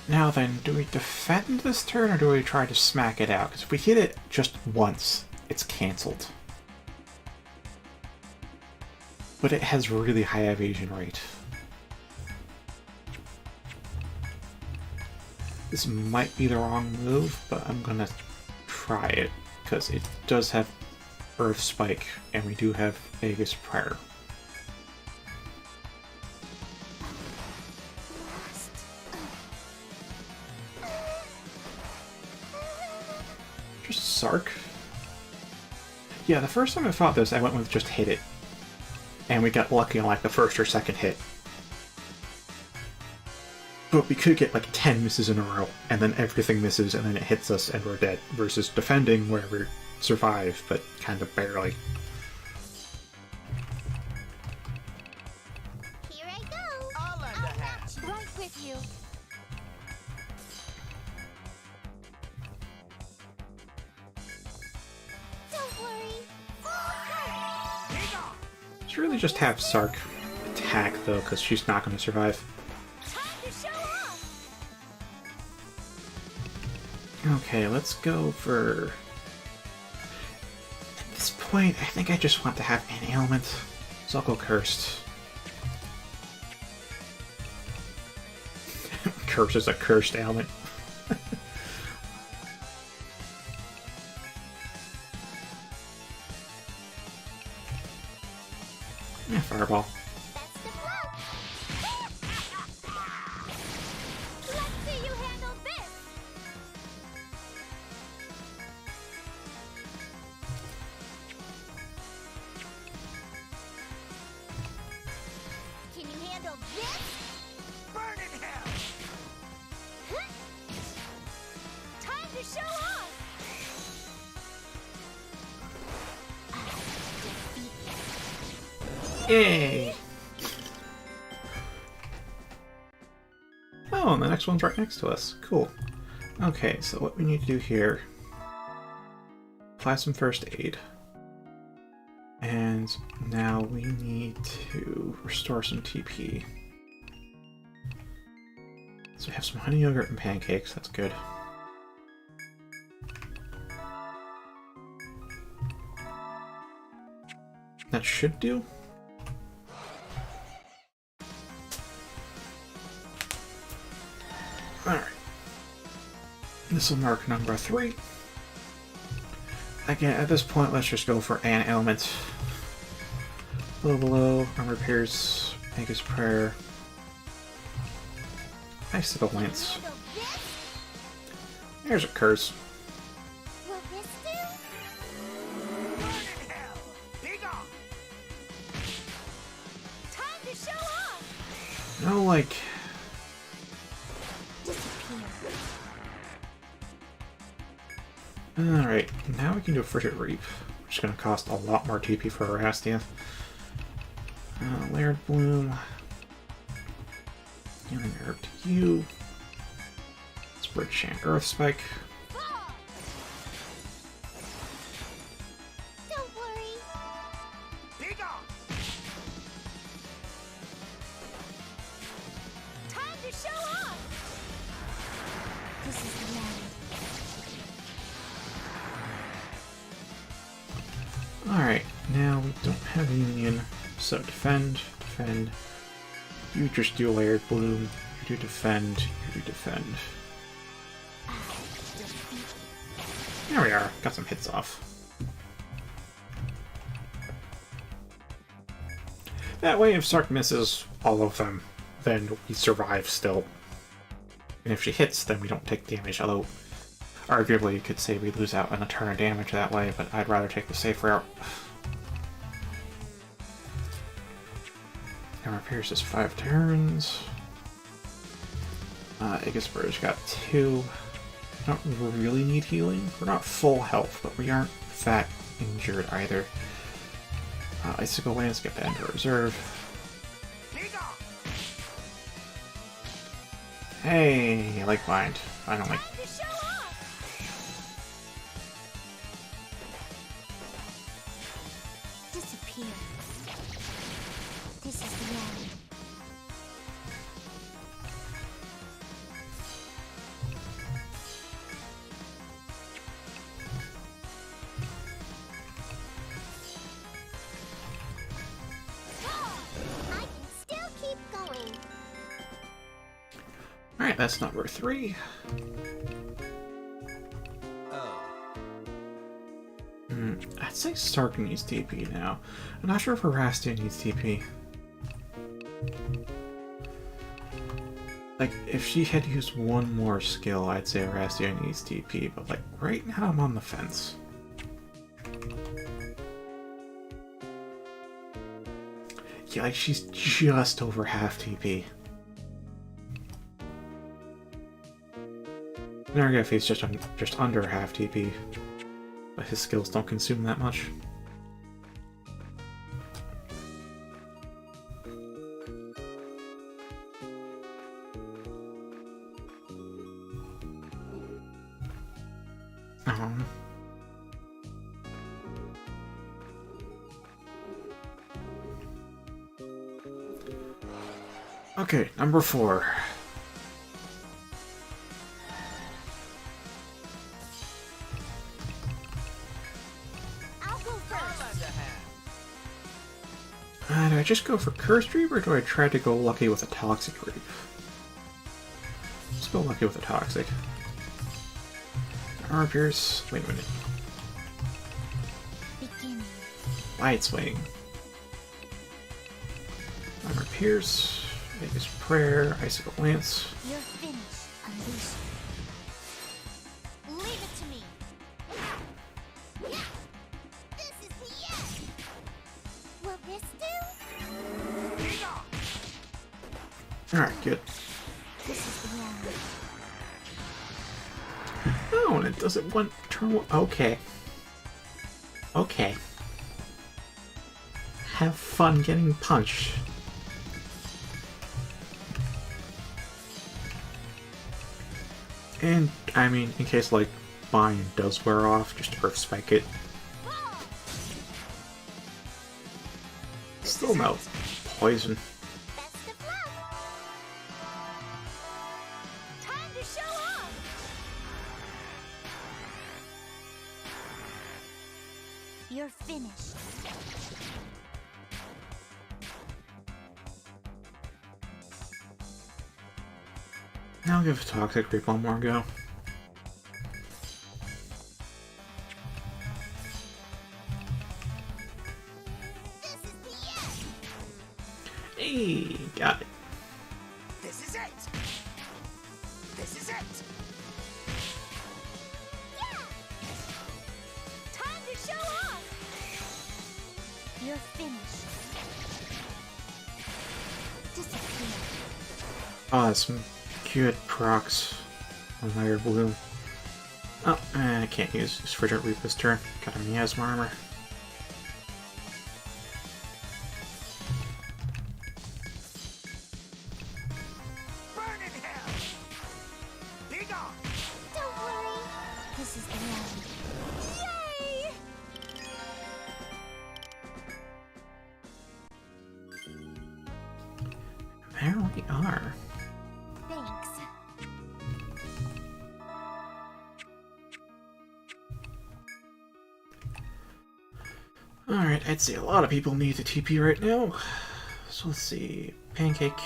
Now then, do we defend this turn or do we try to smack it out? Because if we hit it just once, it's cancelled. But it has really high evasion rate. This might be the wrong move, but I'm gonna try it, because it does have Earth Spike, and we do have Aegis Prayer. Just Sark? Yeah, the first time I fought this, I went with just hit it. And we got lucky on like the first or second hit. But we could get like 10 misses in a row, and then everything misses, and then it hits us and we're dead, versus defending where we survive, but kind of barely. Here I go. I'll lend a hand. match right with you. Don't worry. Be gone! Let's really just have Sark attack though, because she's not going to survive. Time to show off. Okay, let's go for... At this point, I think I just want to have an ailment, so I'll go Cursed. Curse is a cursed ailment. Yeah, Fireball. That's the flow. Let's see you handle this. Can you handle this? Burn in hell! Time to show off. Yay! Oh, and the next one's right next to us. Cool. Okay, so what we need to do here... Apply some first aid. And now we need to restore some TP. So we have some honey yogurt and pancakes, that's good. That should do. Alright. This will mark number 3. Again, at this point, let's just go for an ailment. Below, armor pierce, Aegis prayer. Icicle lance. Handle this. There's a curse. Will this do? Burn in hell! Be gone! Time to show off. No, like... Disappear. Alright, now we can do a Frigid Reap, which is going to cost a lot more TP for Erastia. Layered Bloom. Healing Herb to you. Spread Chant Earth Spike. Don't worry. Big on. Time to show off. This is the end. Alright, now we don't have Union, so defend, defend. You just do Layered Bloom, you do defend, you do defend. There we are, got some hits off. That way, if Sark misses all of them, then we survive still. And if she hits, then we don't take damage, although arguably you could say we lose out on a turn of damage that way, but I'd rather take the safe route. Hammer Pierce is 5 turns. Aegisbur's got 2. Don't really need healing. We're not full health, but we aren't that injured either. Icicle Lance, get that into reserve. Big on. Hey, Lake Bind, finally. Time to show off. Disappear. This is the end. I can still keep going. Alright, that's number 3. Oh. I'd say Stark needs TP now. I'm not sure if Erastia needs TP. Like, if she had used one more skill, I'd say Erastia needs TP, but like, right now I'm on the fence. Yeah, like, she's just over half TP. Nargaffi's just under half TP, but his skills don't consume that much. Okay, number 4. I'll go first. Do I just go for Cursed Reap, or do I try to go lucky with a Toxic Reap? Let's go lucky with a Toxic. Armor Pierce. Wait a minute. Beginning. Light Swing. Armor Pierce. Vegas Prayer. Icicle Lance. You're finished. Unleash. Leave it to me. This is the end. Will this do? Big on. Alright, good. This is the end. Oh, and it does it one turn. Okay. Okay. Have fun getting punched. And, I mean, in case, like, Bind does wear off, just Earth Spike it. Still no poison. Best of luck. Time to show off. You're finished. I'll give Toxic Reap one more go. This is the end. Hey, got it. This is it. This is it. Yeah. Time to show off. You're finished. Disappear. Oh, that's some good procs on Layered Bloom. Oh, I can't use Frigid Reap this turn. Got a miasma armor. This is the end. Yay! There we are. Thanks. Alright, I'd say a lot of people need to TP right now. So let's see. Pancake.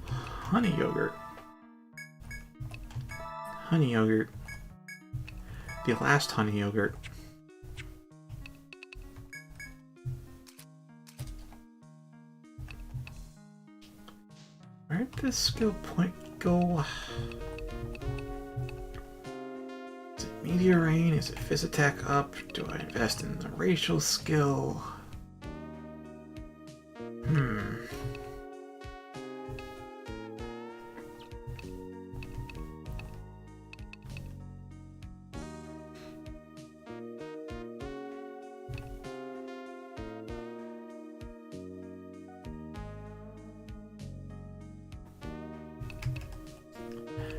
Honey yogurt. Honey yogurt. The last honey yogurt. Where'd this skill point go? Is it Meteor Rain? Is it Fizz Attack up? Do I invest in the racial skill?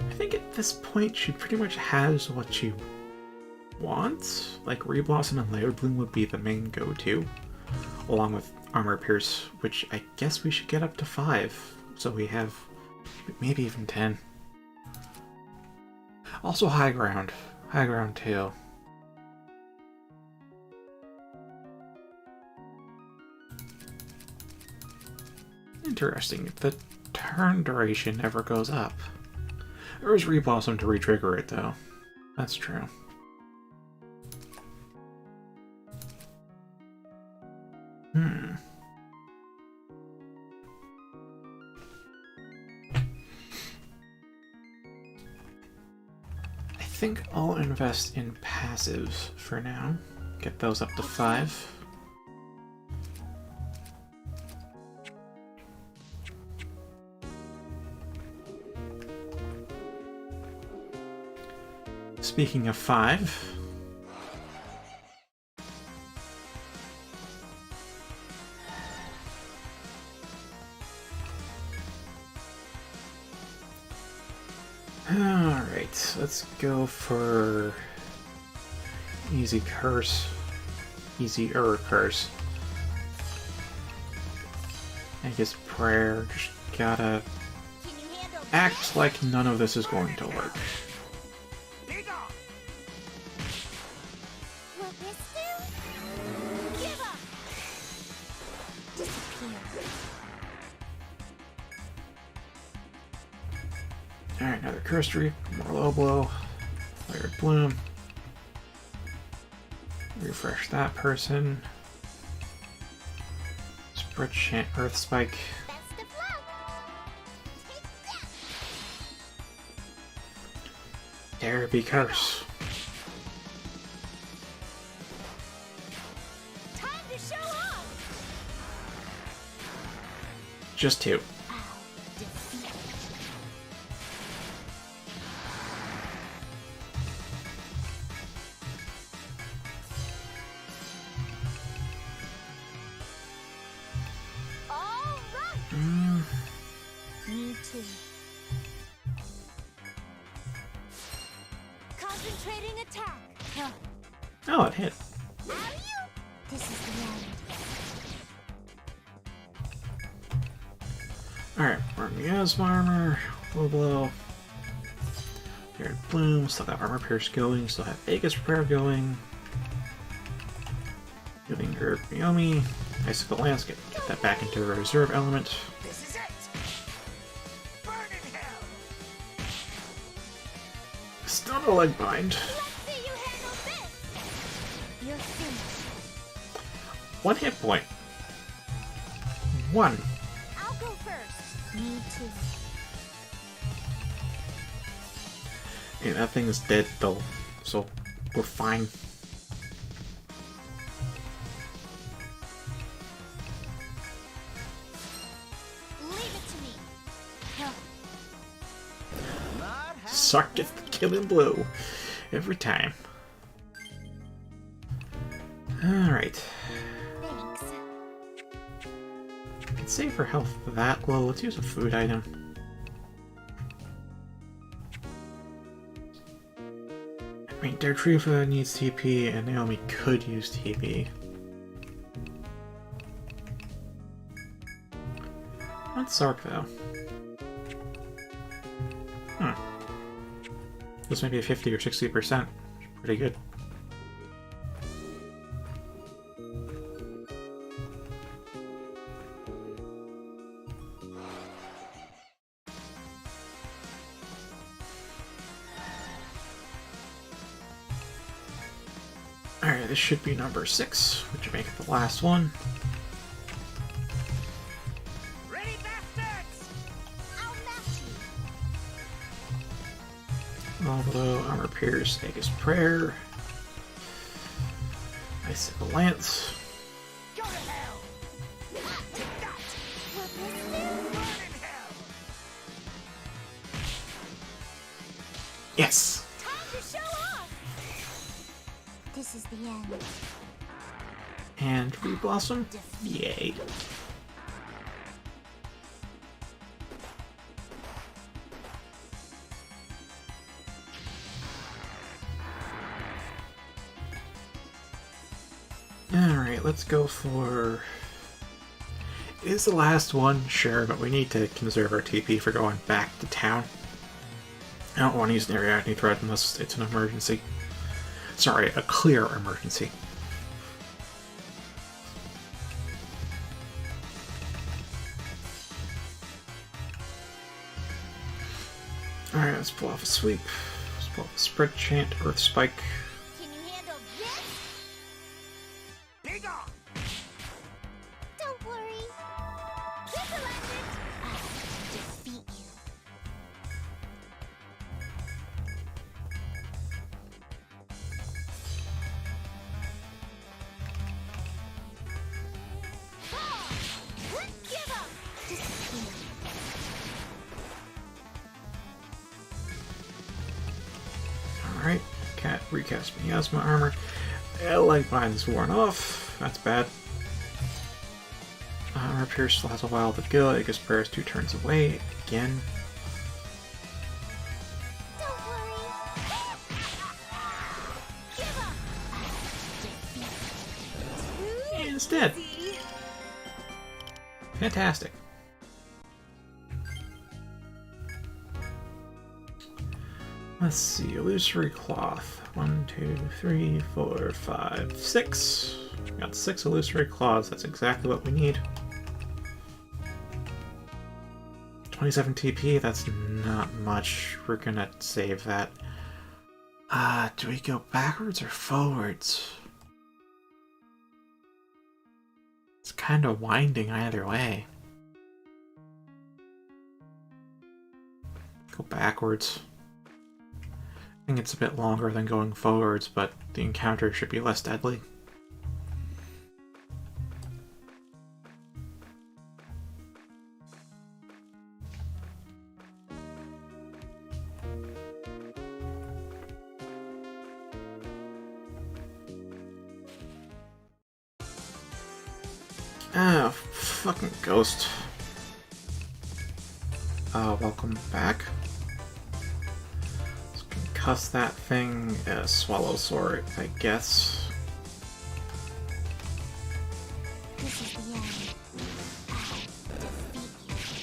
I think at this point she pretty much has what she wants. Like Reblossom and Layered Bloom would be the main go-to, along with Armor Pierce, which I guess we should get up to 5. So we have maybe even 10. Also High Ground. High Ground too. Interesting. The turn duration never goes up. There is Reblossom to re-trigger it, though. That's true. I think I'll invest in passives for now. Get those up to 5. Speaking of 5, alright, let's go for easy curse, easier curse. I guess prayer, just gotta Can you handle act like none of this is going to work. Be gone. Will this do? Give up! Disappear. Alright, another cursory, more low blow, Layered Bloom. Refresh that person. Spread Chant Earth Spike. Best of luck. Take that. Dare be curse. Time to show off. Just 2. I'll defeat. All right. Me too. Concentrating attack. Huh. Oh, it hit. Are you? This is the end. Alright, we're Miasma Armor, Low Blow. Layered Bloom, still got Armor Pierce going, still have Vegas Repair going. Healing Herb Miomi. Icicle Lance, get that back into the reserve element. This is it. Burn in hell. Stun a leg bind. Let's see you handle this. You're finished. 1 hit point. 1. I'll go first. Me too. Yeah, that thing is dead though, so we're fine. Leave it to me. Huh. Not half Sark gets the killing blow every time. Alright. Thanks. I can save her health that low. Let's use a food item. I mean, Dartruva needs TP, and Naomi could use TP. What's Zark, though? This might be a 50 or 60%. Pretty good. Alright, this should be number 6, which would make it the last one. Ready, bastards! I'll match you. All below, Armor Pierce, Aegis Prayer, Icicle Lance. Go to hell! Take that! Will this do? Burn in hell! Yes! Time to show off! This is the end. And Reblossom. Yay. Alright, let's go for... It is the last one, sure, but we need to conserve our TP for going back to town. I don't want to use an Ariadne threat unless it's an emergency. Sorry, a clear emergency. Alright, let's pull off a sweep. Let's pull off a spread chant, Earth Spike. Can you handle this? Big on! Don't worry. Triple ended. I'll defeat you. Give up. Disappear. Alright, Cat recast Miasma armor. Leg Bind's worn off. That's bad. Armor Pierce still has a while to go. Aegis Prayer is 2 turns away. Again. Don't worry. Give up. I'll defeat you. And it's dead. Fantastic. Let's see, illusory cloth. 1, 2, 3, 4, 5, 6. Got 6 illusory cloths. That's exactly what we need. 27 TP. That's not much. We're gonna save that. Do we go backwards or forwards? It's kind of winding either way. Go backwards. I think it's a bit longer than going forwards, but the encounter should be less deadly. Ah, fucking ghost. Welcome back. Let's concuss that thing. Swallow sword, I guess. This is the end. I'll defeat you.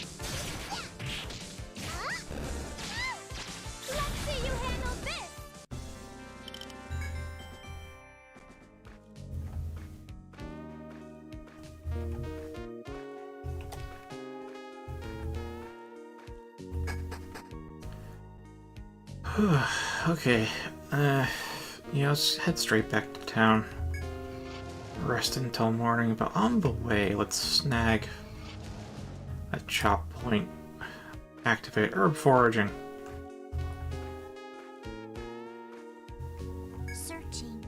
Let's see you handle this. Okay, yeah, let's head straight back to town. Rest until morning, but on the way, let's snag a chop point. Activate herb foraging. Searching.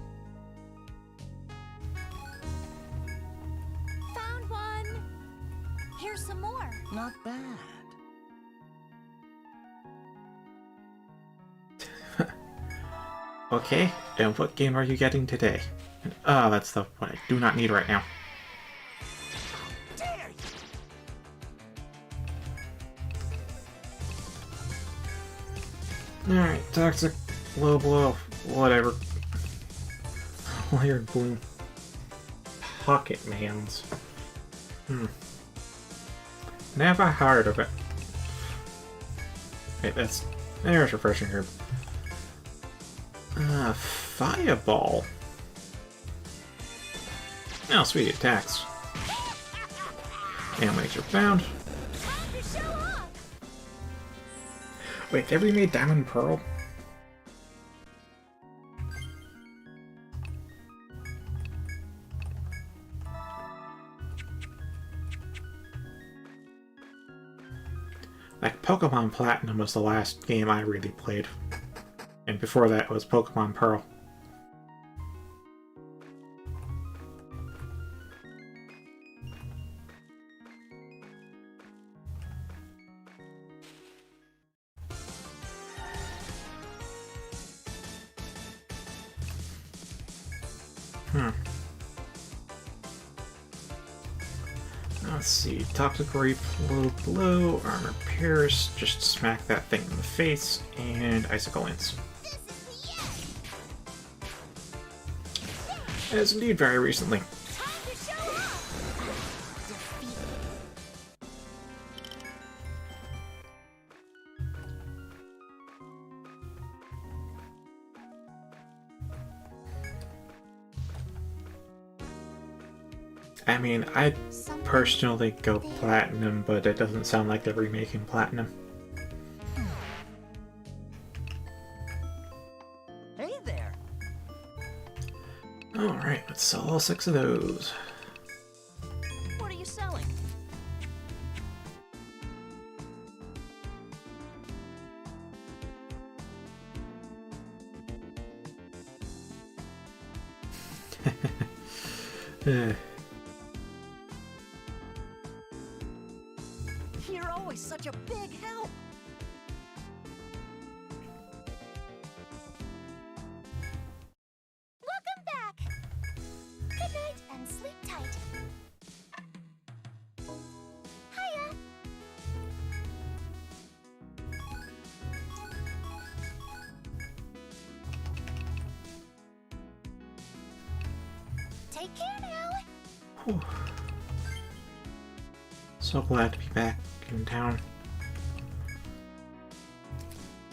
Found one. Here's some more. Not bad. Okay, and what game are you getting today? Ah, that's the one I do not need right now. Dare you! Alright, toxic, low blow, Whatever. Layered bloom. Pocket mans. Never heard of it. Wait, there's refreshing herb. Fireball. Oh, sweet, it attacks. Animates are found. Wait, they remade Diamond and Pearl? Like, Pokemon Platinum was the last game I really played. And before that was Pokemon Pearl. Let's see. Toxic Ray, blow, armor pierce, just smack that thing in the face, and icicle lance. As indeed very recently. I mean, I'd personally go Platinum, but it doesn't sound like they're remaking Platinum. Hey there. Alright, let's sell all 6 of those. What are you selling? You're always such a big help. Welcome back. Good night and sleep tight. Hiya. Take care now. Whew. So glad to be back in town.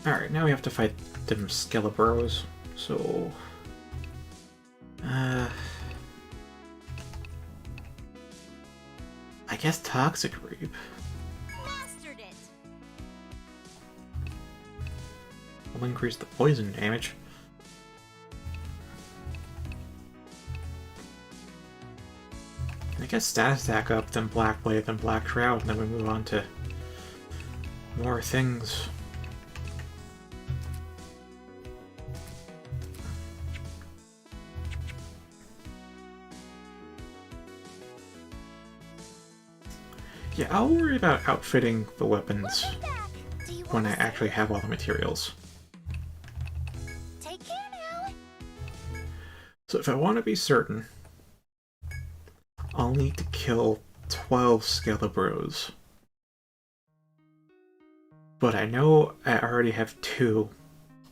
Alright, now we have to fight them Skelebros. So... I guess Toxic Reap. Mastered it. Will increase the poison damage. I guess status stack up, then Black Blade, then Black Shroud, and then we move on to more things. Yeah, I'll worry about outfitting the weapons Welcome back. Do you when want I to actually have all the materials. take care now? So if I want to be certain, I'll need to kill 12 Skelebros. But I know I already have 2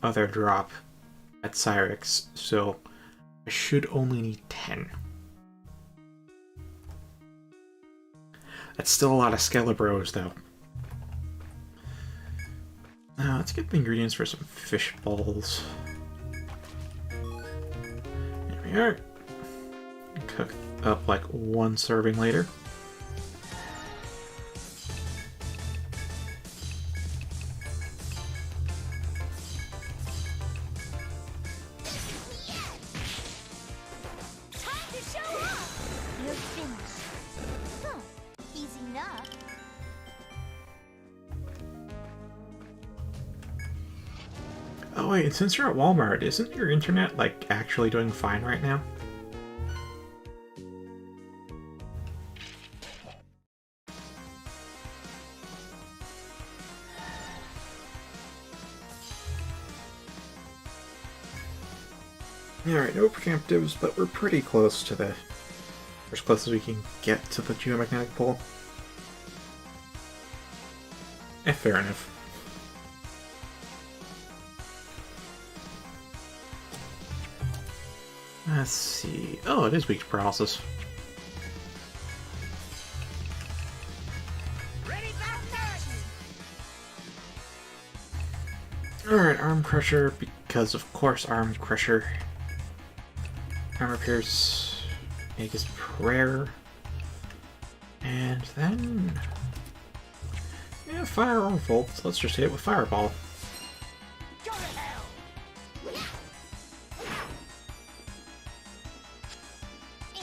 other drop at Cyrix, so I should only need 10. That's still a lot of Skelebros, though. Let's get the ingredients for some fish balls. Here we are. Cook up like 1 serving later. Time to show off. You're finished. Huh. Easy enough. Oh wait, since you're at Walmart, isn't your internet like actually doing fine right now? Alright, no preemptives, but we're pretty close to the... as close as we can get to the geomagnetic pole. Fair enough. Let's see. Oh, it is weak to paralysis. Ready, fast, Alright, Arm Crusher, because of course Arm Crusher. Armor Pierce, Magus Prayer, and then... yeah, Firearm Volt. So let's just hit it with Fireball. Go to hell!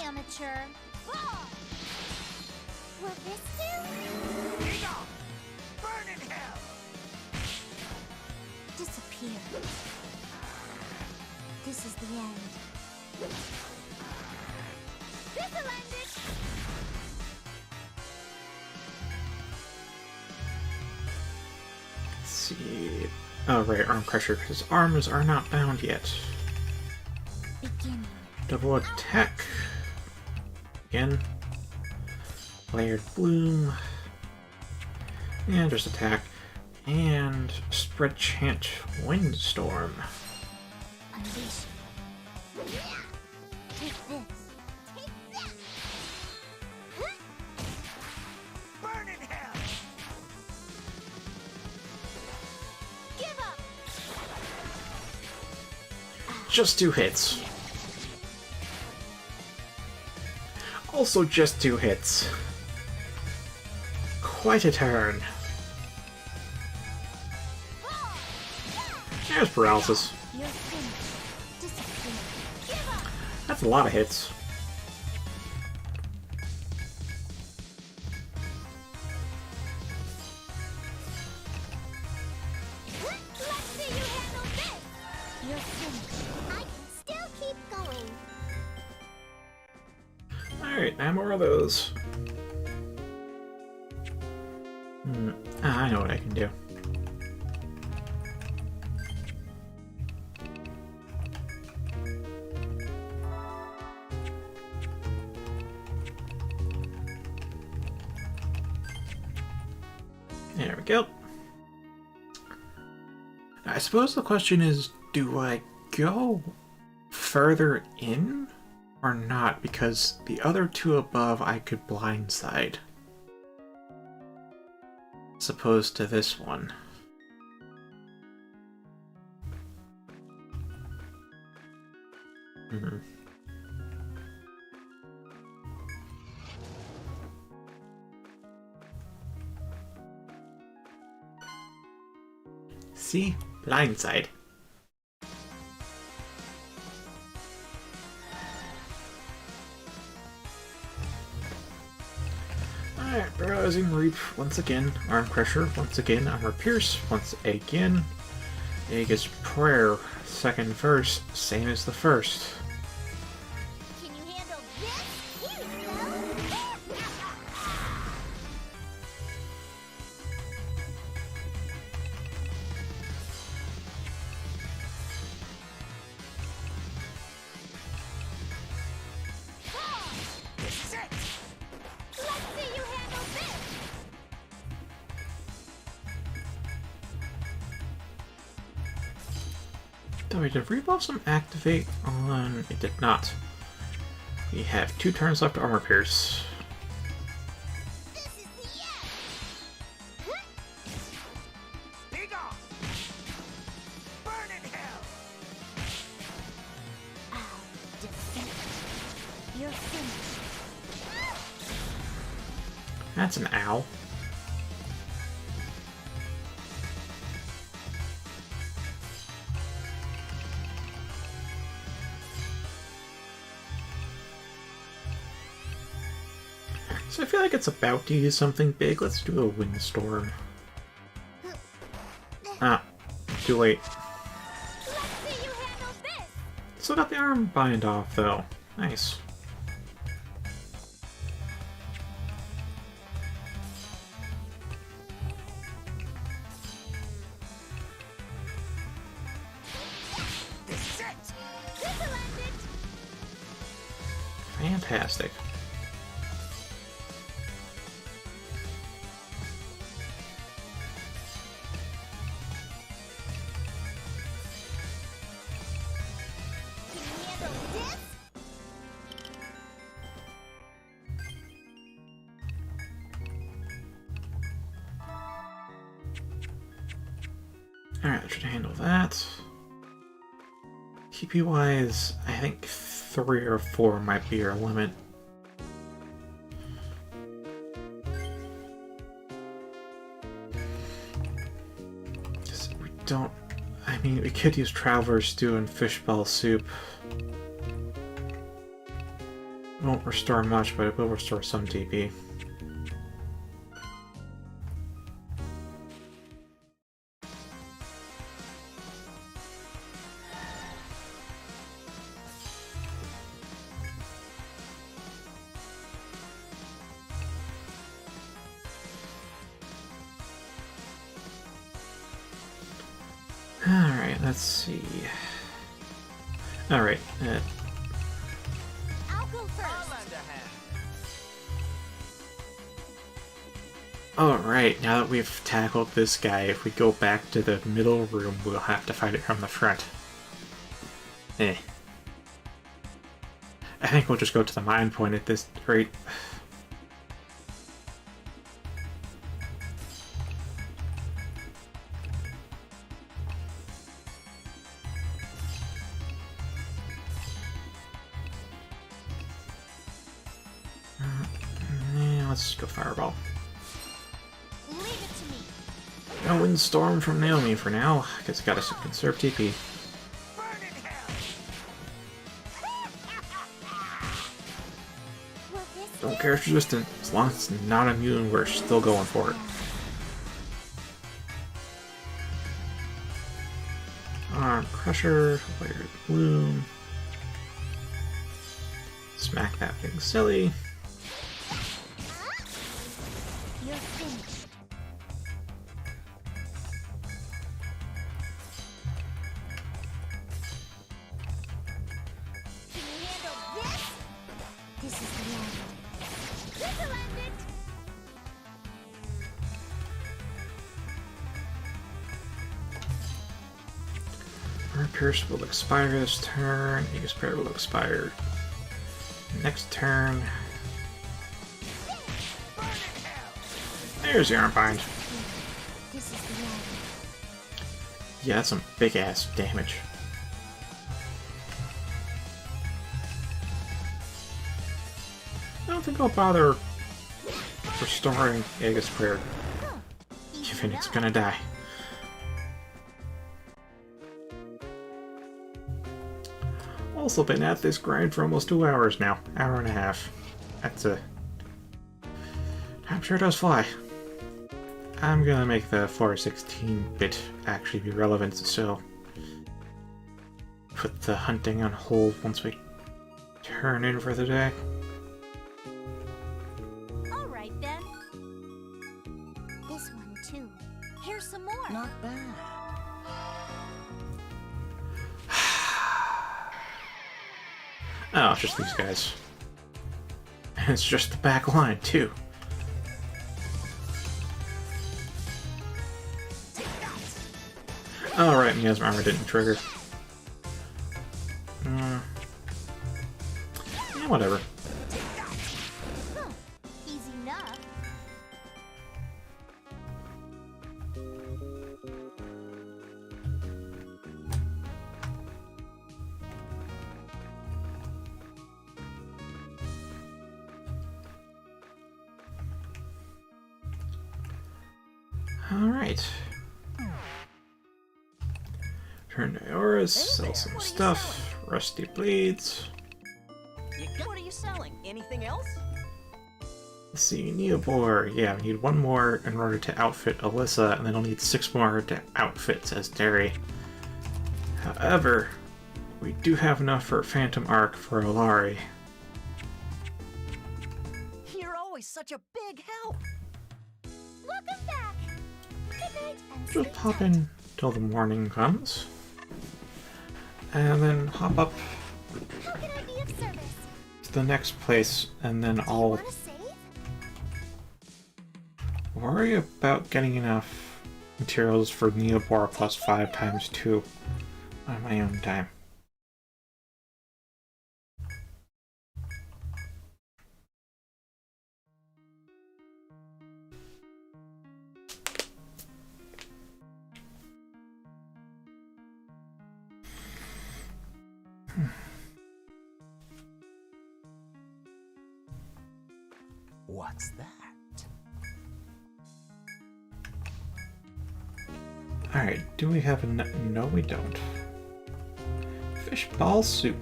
Amateur. Ball. Will this do? Be gone! Burn in hell! Disappear. This is the end. This'll end it. Let's see... oh right, Arm Crusher, because arms are not bound yet. Beginning. Double attack. Again. Layered Bloom. And just attack. And Spread Chant Windstorm. Unleash. Take this. Take that. Burn in hell! Give up. Just 2 hits. Also just 2 hits. Quite a turn. There's paralysis. You're finished. Disappear. Give up. That's a lot of hits. Let's see you handle this. You're finished. I can still keep going. Alright, 9 more of those. I know what I can do. There we go. I suppose the question is, do I go further in or not? Because the other 2 above I could blindside. As opposed to this one. See? Blindside. Alright, Paralyzing Reap once again, Arm Crusher once again, Armor Pierce once again, Aegis Prayer, second verse, same as the first. Can you handle this? Here you go. This is it! Let's see you handle this. Did Reblossom activate on... it did not. We have 2 turns left to Armor Pierce. This is the end. Be gone! Burn in hell! I'll defend it. You're finished. That's an owl. So I feel like it's about to use something big. Let's do a windstorm. Ah, too late. Let's see you handle this. Still got the arm bind off though. Nice. This is it! This'll end it. Fantastic. Can you handle this? Alright, that should handle that. TP wise, I think 3 or 4 might be your limit. Just, we don't. I mean, we could use Traveler's Stew and Fishball Soup. It won't restore much, but it will restore some TP. Alright, let's see. Alright, I'll go first. Alright, now that we've tackled this guy, if we go back to the middle room, we'll have to fight it from the front. I think we'll just go to the mine point at this rate. Let's go Fireball. Leave it to me. No Windstorm from Naomi for now, because gotta conserve TP. Burn in hell! Will this Don't care if it's resistant, as long as it's not immune, we're still going for it. Arm Crusher, Layered Bloom. Smack that thing silly. You're finished. Can you handle this? This is the end. This'll end it. Our Pierce will expire this turn. Aegis Prayer will expire next turn. There's the Arm Bind. This is the end. Yeah, that's some big ass damage. I don't think I'll bother restoring Aegis Prayer, given it's gonna die. Also been at this grind for almost 2 hours now. Hour and a half. That's a... Time sure does fly. I'm gonna make the 416-bit actually be relevant, so... Put the hunting on hold once we turn in for the day. All right then. This one too. Here's some more. Not bad. Oh, it's just these guys. And it's just the back line, too. Oh, right, Miasma Armor didn't trigger. Yeah, whatever. Huh. Easy enough. Alright. Turn to Auras, sell some stuff. Rusty Blades. What are you selling? Anything else? Let's see, Neobor. Yeah, we need 1 more in order to outfit Alyssa, and then I'll need 6 more to outfit Zesdari. However, we do have enough for Phantom Arc for Olari. You're always such a big help. Welcome back. Good night and Just pop in till the morning comes. And then hop up How can I be of service? to the next place, and then Do you I'll want to save? worry about getting enough materials for Neobor plus 5 times 2 on my own time. What's that? Alright, do we have a... No, we don't. Fish ball soup.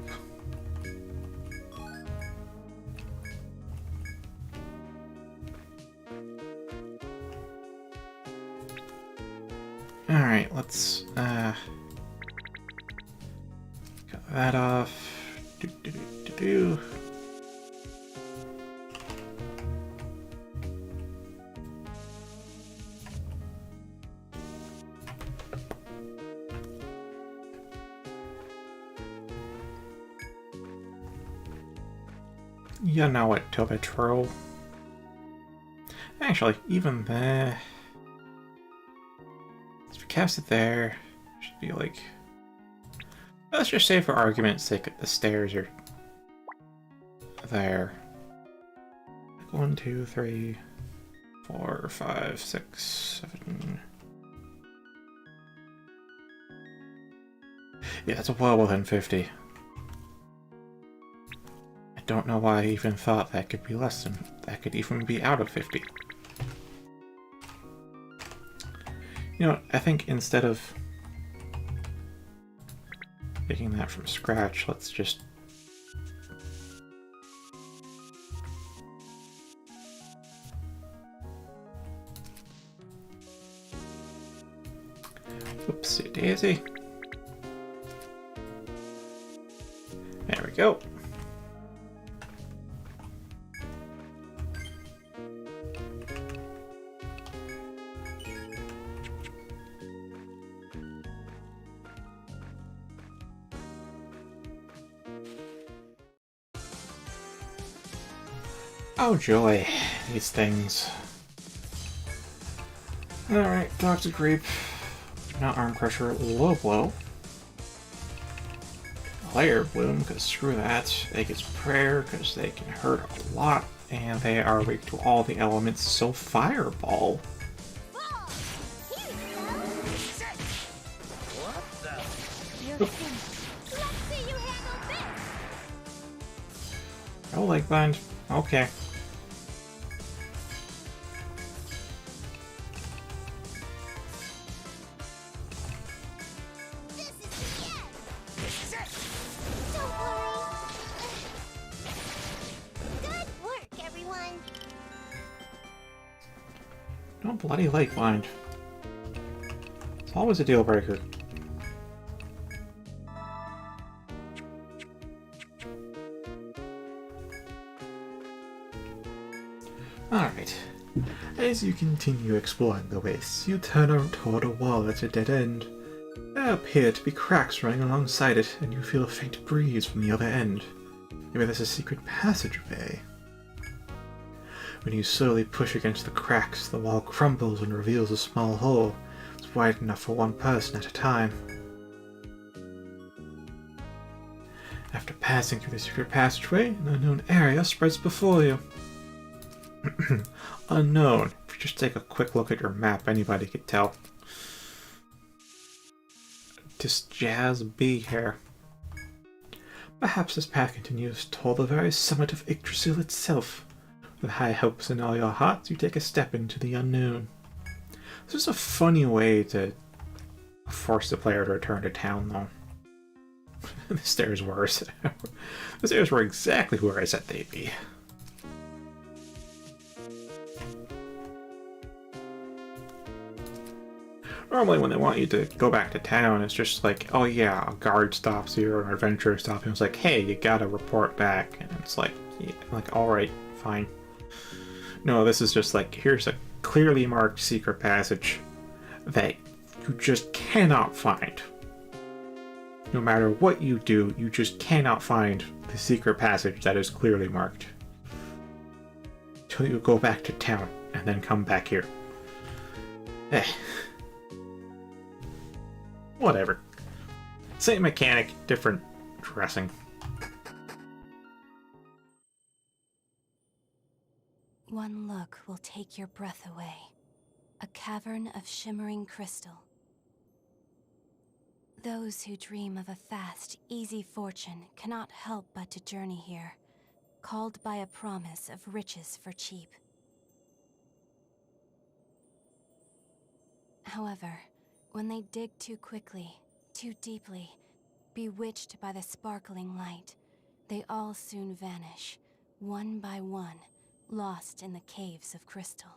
Alright, let's, cut that off. Do. You know what, Tobetro. Actually, even there... Let's cast it there. Should be like... Let's just say for argument's sake that the stairs are... there. 1, 2, 3, 4, 5, 6, 7... Yeah, it's well within 50. I don't know why I even thought that could be less than... that could even be out of 50. You know what, I think instead of making that from scratch, let's just... Oopsie daisy. There we go. Oh joy, these things. Alright, Toxic Reap. Not Arm Crusher, Low Blow. Layer Bloom, because screw that. Aegis Prayer, because they can hurt a lot, and they are weak to all the elements, so Fireball. Ball! Here you go! This is it! What the? You're finished. Let's see you handle this! Oh, Leg Bind. Okay. This is the end! This is it! Don't worry. Good work, everyone. Don't bloody Leg Bind. It's always a deal breaker. Alright. As you continue exploring the wastes, you turn around toward a wall at a dead end. There appear to be cracks running alongside it, and you feel a faint breeze from the other end. Maybe there's a secret passageway. When you slowly push against the cracks, the wall crumbles and reveals a small hole. It's wide enough for one person at a time. After passing through the secret passageway, an unknown area spreads before you. Unknown. If you just take a quick look at your map, anybody could tell. Just Jazz B here. Perhaps this path continues toward the very summit of Yggdrasil itself. With high hopes in all your hearts, you take a step into the unknown. This is a funny way to force the player to return to town, though. The stairs were. The stairs were exactly where I said they'd be. Normally when they want you to go back to town, it's just like, oh yeah, a guard stops you or an adventurer stops you. It's like, hey, you gotta report back. And it's like, yeah, like, alright, fine. No, this is just like, here's a clearly marked secret passage that you just cannot find. No matter what you do, you just cannot find the secret passage that is clearly marked. Till you go back to town and then come back here. Eh. Whatever. Same mechanic, different dressing. One look will take your breath away. A cavern of shimmering crystal. Those who dream of a fast, easy fortune cannot help but to journey here, called by a promise of riches for cheap. However, when they dig too quickly, too deeply, bewitched by the sparkling light, they all soon vanish, one by one, lost in the caves of crystal.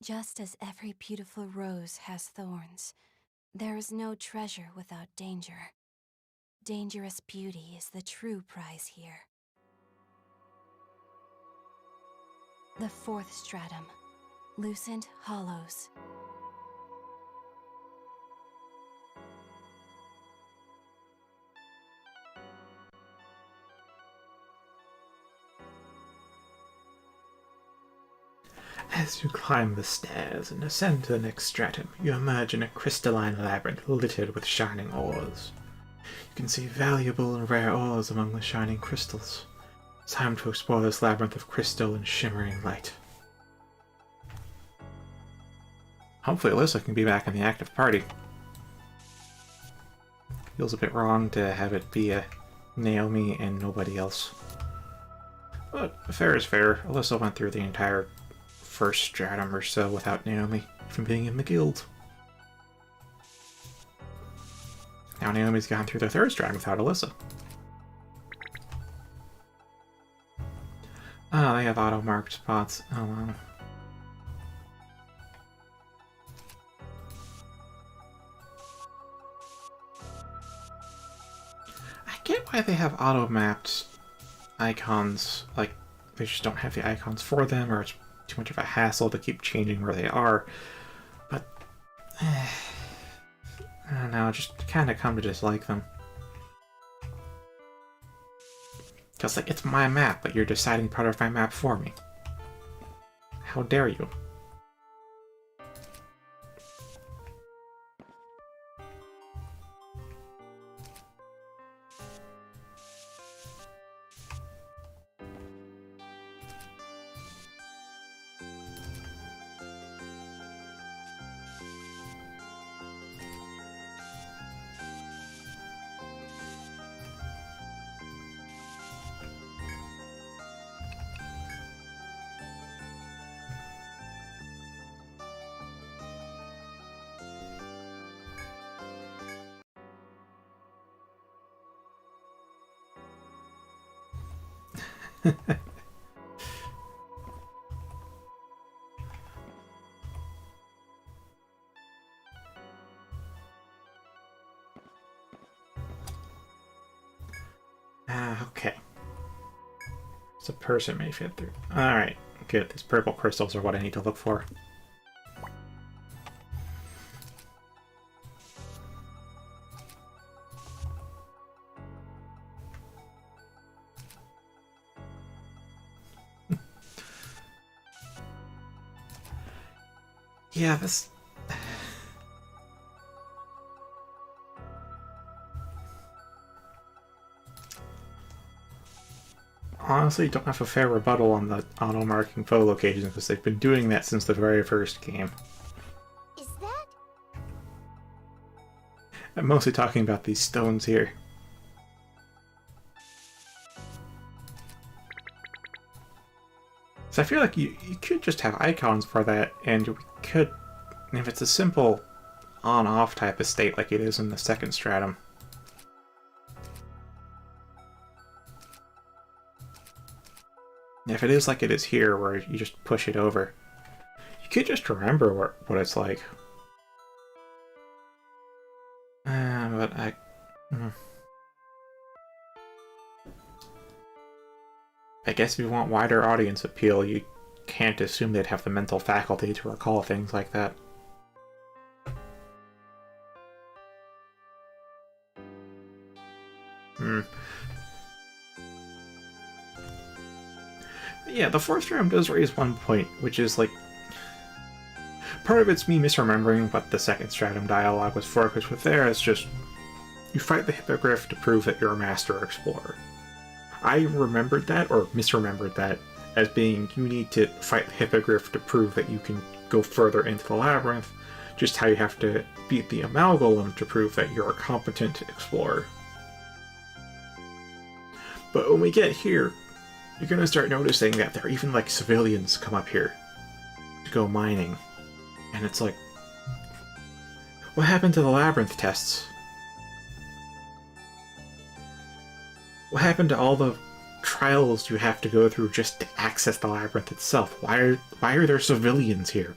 Just as every beautiful rose has thorns, there is no treasure without danger. Dangerous beauty is the true prize here. The fourth stratum, Lucent Hollows. As you climb the stairs and ascend to the next stratum, you emerge in a crystalline labyrinth littered with shining ores. You can see valuable and rare ores among the shining crystals. It's time to explore this labyrinth of crystal and shimmering light. Hopefully Alyssa can be back in the active party. Feels a bit wrong to have it be a Naomi and nobody else. But fair is fair. Alyssa went through the entire first stratum or so without Naomi from being in the guild. Now Naomi's gone through the third stratum without Alyssa. Oh, they have auto-marked spots. Oh wow. I get why they have auto-mapped icons, like they just don't have the icons for them, or it's too much of a hassle to keep changing where they are. But I don't know, just kind of come to dislike them. Because, like, it's my map, but you're deciding part of my map for me. How dare you? Okay. So a person may fit through. Alright, good. These purple crystals are what I need to look for. Yeah, this... Honestly, don't have a fair rebuttal on the auto-marking foe locations because they've been doing that since the very first game. Is that? I'm mostly talking about these stones here. So I feel like you could just have icons for that, and we could, if it's a simple on-off type of state like it is in the second stratum. If it is like it is here, where you just push it over, you could just remember what it's like. But I... I guess if you want wider audience appeal, you can't assume they'd have the mental faculty to recall things like that. Yeah, the fourth stratum does raise one point, which is like... Part of it's me misremembering what the second stratum dialogue was for, because with there it's just... You fight the hippogriff to prove that you're a master explorer. I remembered that, or misremembered that, as being you need to fight the hippogriff to prove that you can go further into the labyrinth, just how you have to beat the amalgam to prove that you're a competent explorer. But when we get here, you're gonna start noticing that there are even like civilians come up here to go mining. And it's like, what happened to the labyrinth tests? What happened to all the trials you have to go through just to access the labyrinth itself? Why are there civilians here?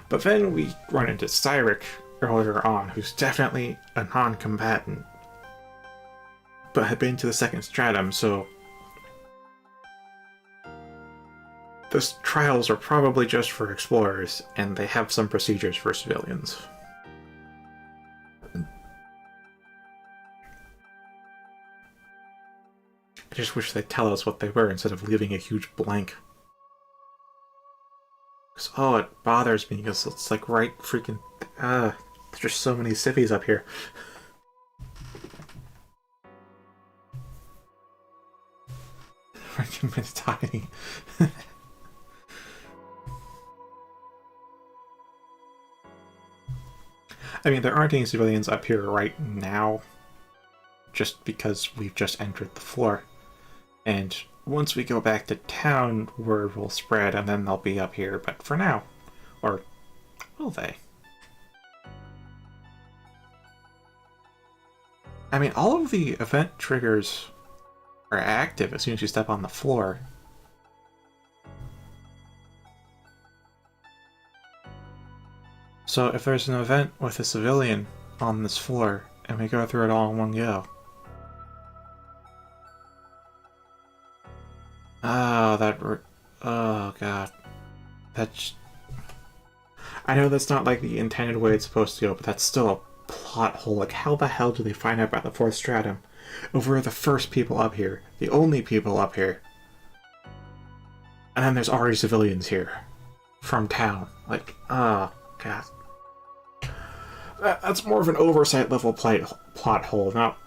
But then we run into Cyric earlier on, who's definitely a non-combatant, but had been to the second stratum, so those trials are probably just for explorers, and they have some procedures for civilians. I just wish they'd tell us what they were instead of leaving a huge blank. Because, oh, it bothers me because it's like right freaking... there's just so many civvies up here. Freaking it's tiny. I mean, there aren't any civilians up here right now, just because we've just entered the floor. And once we go back to town, word will spread, and then they'll be up here, but for now. Or will they? I mean, all of the event triggers are active as soon as you step on the floor. So if there's an event with a civilian on this floor, and we go through it all in one go. Oh god. That's... I know that's not like the intended way it's supposed to go, but that's still a plot hole. Like, how the hell do they find out about the fourth stratum? If we're the first people up here, the only people up here, and then there's already civilians here from town. Like, oh god. That's more of an oversight level plot hole, not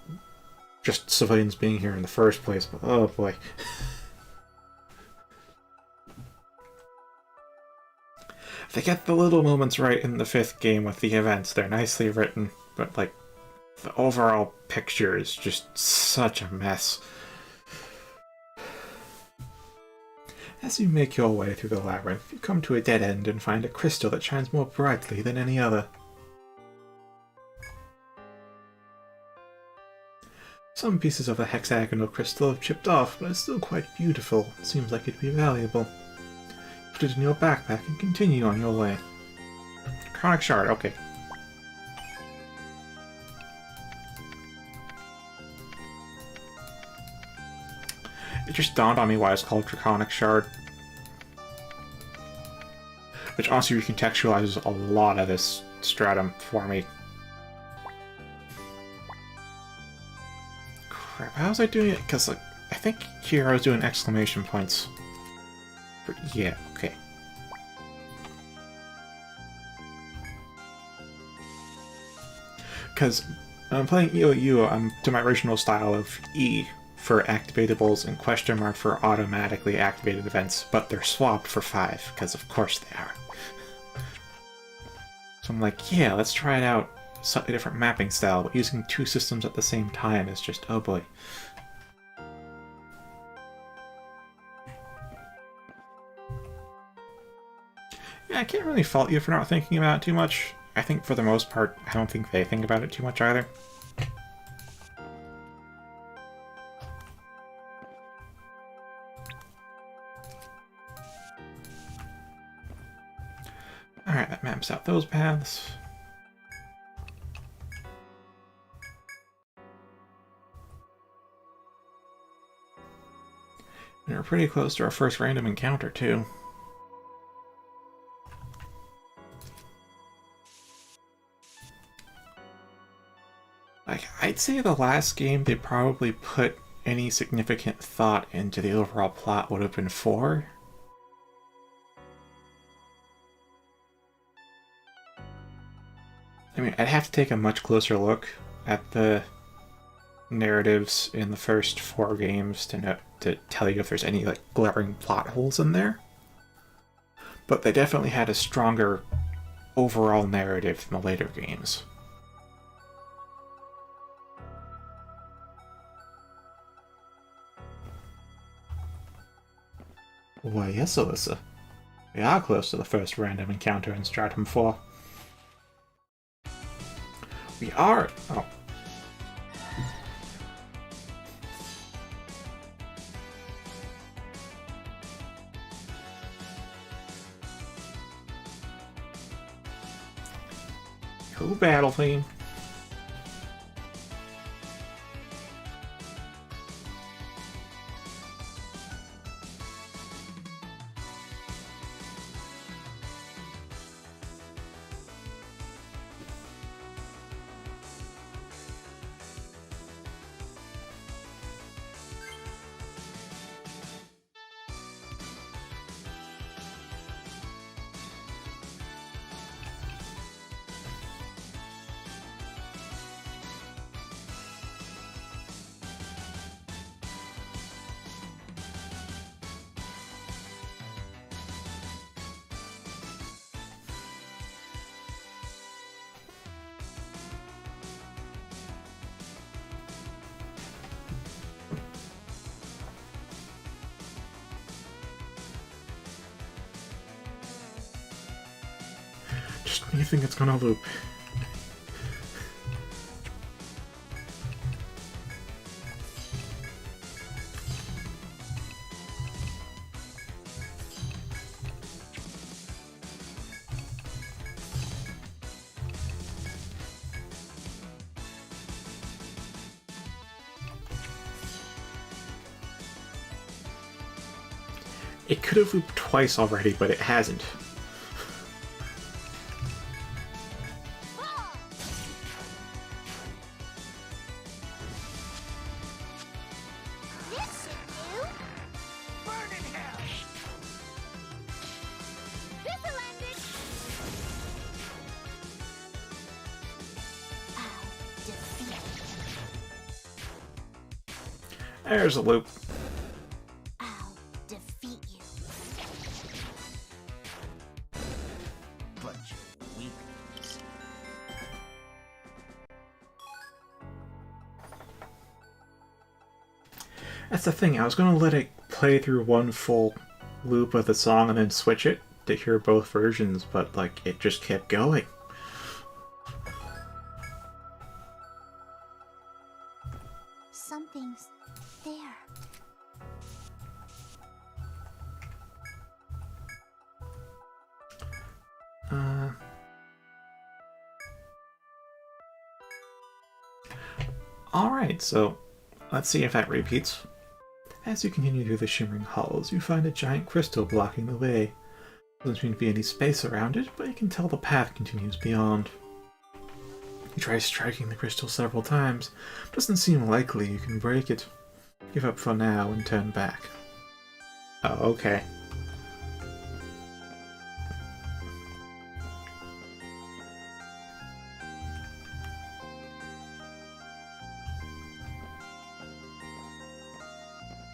just civilians being here in the first place, but oh boy. They get the little moments right in the 5th game with the events. They're nicely written, but like, the overall picture is just such a mess. As you make your way through the labyrinth, you come to a dead end and find a crystal that shines more brightly than any other. Some pieces of the hexagonal crystal have chipped off, but it's still quite beautiful. It seems like it'd be valuable. Put it in your backpack and continue on your way. Chronic Shard, okay. It just dawned on me why it's called Draconic Shard. Which honestly recontextualizes a lot of this stratum for me. Crap, how was I doing it? Because, like, I think here I was doing exclamation points. But yeah, okay. Because when I'm playing EOU, I'm to my original style of E for activatables and question mark for automatically activated events, but they're swapped for 5, because of course they are. So I'm like, yeah, let's try it out. Slightly different mapping style, but using 2 systems at the same time is just, oh boy. Yeah, I can't really fault you for not thinking about it too much. I think for the most part, I don't think they think about it too much either. Alright, that maps out those paths. And we're pretty close to our first random encounter, too. Like, I'd say the last game they probably put any significant thought into the overall plot would have been 4. I mean, I'd have to take a much closer look at the narratives in the first 4 games to tell you if there's any like glaring plot holes in there. But they definitely had a stronger overall narrative in the later games. Why, yes, Alyssa. We are close to the first random encounter in Stratum 4. We are... Oh. Cool battle theme. Just when you think it's gonna loop. It could have looped twice already, but it hasn't. This should do. Burn in hell! This'll end it. I'll defeat you. There's a loop. I'll defeat you. Bunch of weaklings. That's the thing, I was gonna let it play through one full loop of the song and then switch it to hear both versions, but like it just kept going. Something's there. Alright, so let's see if that repeats. As you continue through the shimmering halls, you find a giant crystal blocking the way. Doesn't seem to be any space around it, but you can tell the path continues beyond. You try striking the crystal several times. Doesn't seem likely you can break it. Give up for now and turn back. Oh, okay.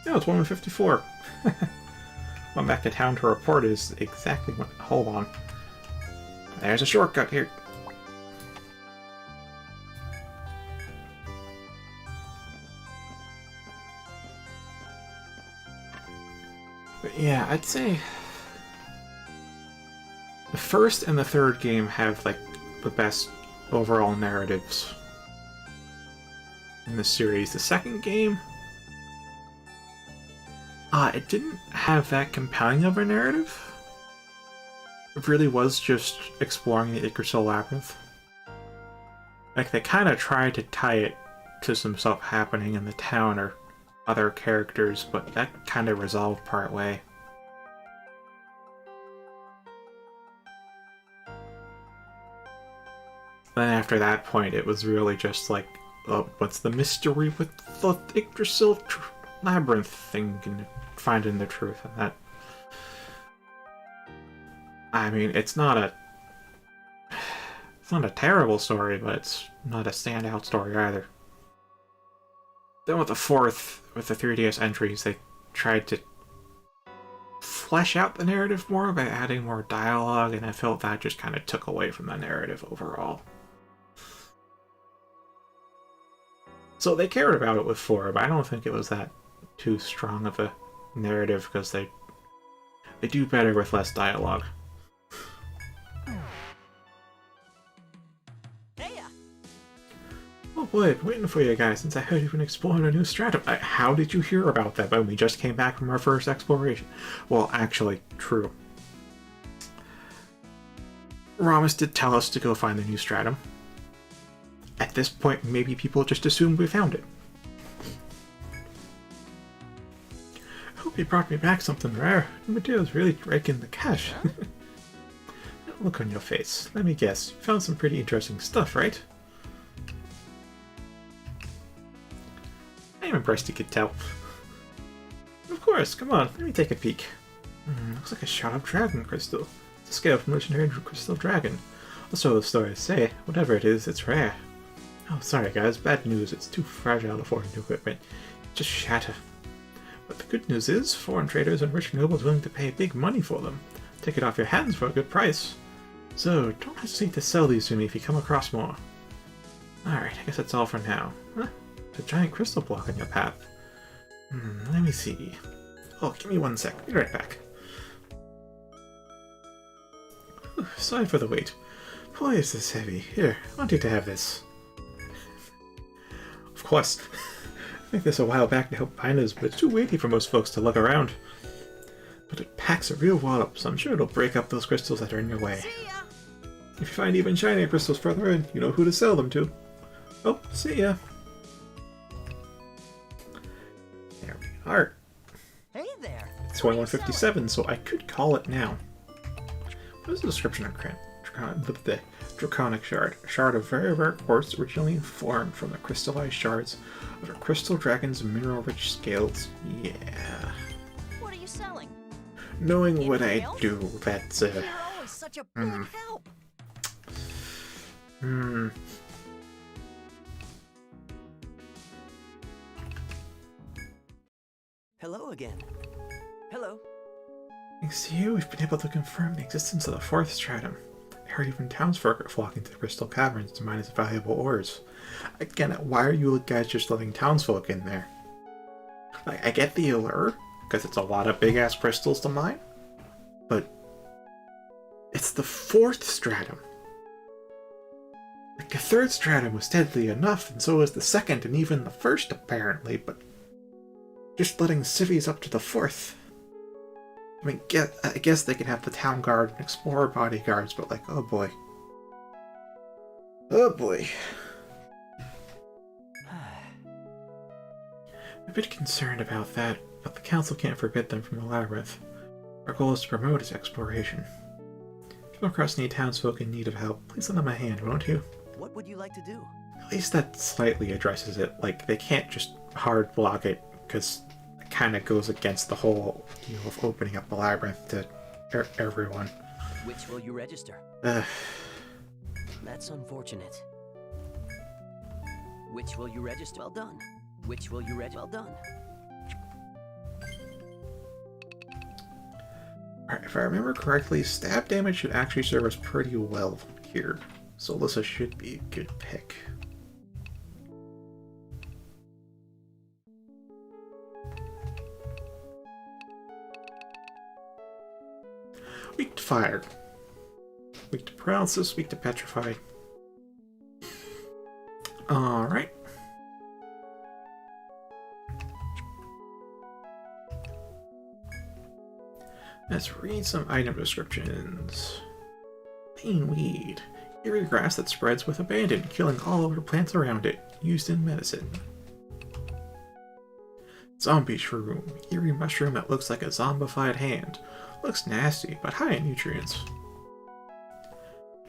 No, it's 1:54. Went back to town to report is exactly what... Hold on. There's a shortcut here. But yeah, I'd say... the first and the third game have, like, the best overall narratives in the series. The second game... it didn't have that compelling of a narrative. It really was just exploring the Yggdrasil Labyrinth. Like, they kind of tried to tie it to some stuff happening in the town or other characters, but that kind of resolved part way. Then after that point, it was really just like, oh, what's the mystery with the Yggdrasil Labyrinth thing and finding the truth, and that... I mean, it's not a terrible story, but it's not a standout story either. Then with the fourth, with the 3DS entries, they tried to flesh out the narrative more by adding more dialogue, and I felt that just kind of took away from the narrative overall. So they cared about it with 4, but I don't think it was that too strong of a narrative, because they They do better with less dialogue. Heya! Oh boy, I've been waiting for you guys since I heard you've been exploring a new stratum. How did you hear about that when we just came back from our first exploration? Well, actually, true. Ramus did tell us to go find the new stratum. At this point, maybe people just assumed we found it. I hope you brought me back something rare. The material's really raking the cash. Look on your face. Let me guess. You found some pretty interesting stuff, right? I am impressed you could tell. Of course, come on, let me take a peek. Looks like a shot of dragon crystal. It's a scale from legendary crystal dragon. Also, the stories say, whatever it is, it's rare. Oh, sorry guys, bad news. It's too fragile to foreign equipment. Just shatter. But the good news is, foreign traders and rich nobles willing to pay big money for them. Take it off your hands for a good price. So, don't hesitate to sell these to me if you come across more. Alright, I guess that's all for now. Huh? There's a giant crystal block on your path. Let me see. Oh, give me 1 sec. Be right back. Whew, sorry for the wait. Boy, is this heavy. Here, I want you to have this. Of course. I think this a while back to help binders, but it's too weighty for most folks to lug around. But it packs a real wallop, so I'm sure it'll break up those crystals that are in your way. See ya! If you find even shinier crystals further in, you know who to sell them to. Oh, see ya. There we are. Hey there! It's 2157, so I could call it now. What is the description of the Draconic Shard? A shard of very rare quartz originally formed from the crystallized shards of a crystal dragon's mineral-rich scales. Yeah. What are you selling? Knowing what I Anything else? do, that's You're always such a big help. Hello again. Hello. Thanks to you, we've been able to confirm the existence of the fourth stratum. I heard even townsfolk are flocking to the crystal caverns to mine its valuable ores. Again, why are you guys just letting townsfolk in there? Like, I get the allure, because it's a lot of big-ass crystals to mine, but it's the fourth stratum. Like, the third stratum was deadly enough, and so was the second, and even the first, apparently, but just letting civvies up to the fourth. I mean, I guess they can have the town guard and explorer bodyguards, but like, oh boy. Oh boy. I'm a bit concerned about that, but the council can't forbid them from the labyrinth. Our goal is to promote its exploration. If you come across any townsfolk in need of help, please lend them a hand, won't you? What would you like to do? At least that slightly addresses it. Like, they can't just hard block it, because it kind of goes against the whole, you know, of opening up the labyrinth to everyone. Which will you register? That's unfortunate. Which will you register? Well done. Which will you register? Well done. Alright, if I remember correctly, stab damage should actually serve us pretty well here. So Alyssa should be a good pick. Weak to fire. Weak to paralysis, weak to petrify. Alright. Let's read some item descriptions. Pain weed. Eerie grass that spreads with abandon, killing all other plants around it. Used in medicine. Zombie shroom. Eerie mushroom that looks like a zombified hand. Looks nasty, but high in nutrients.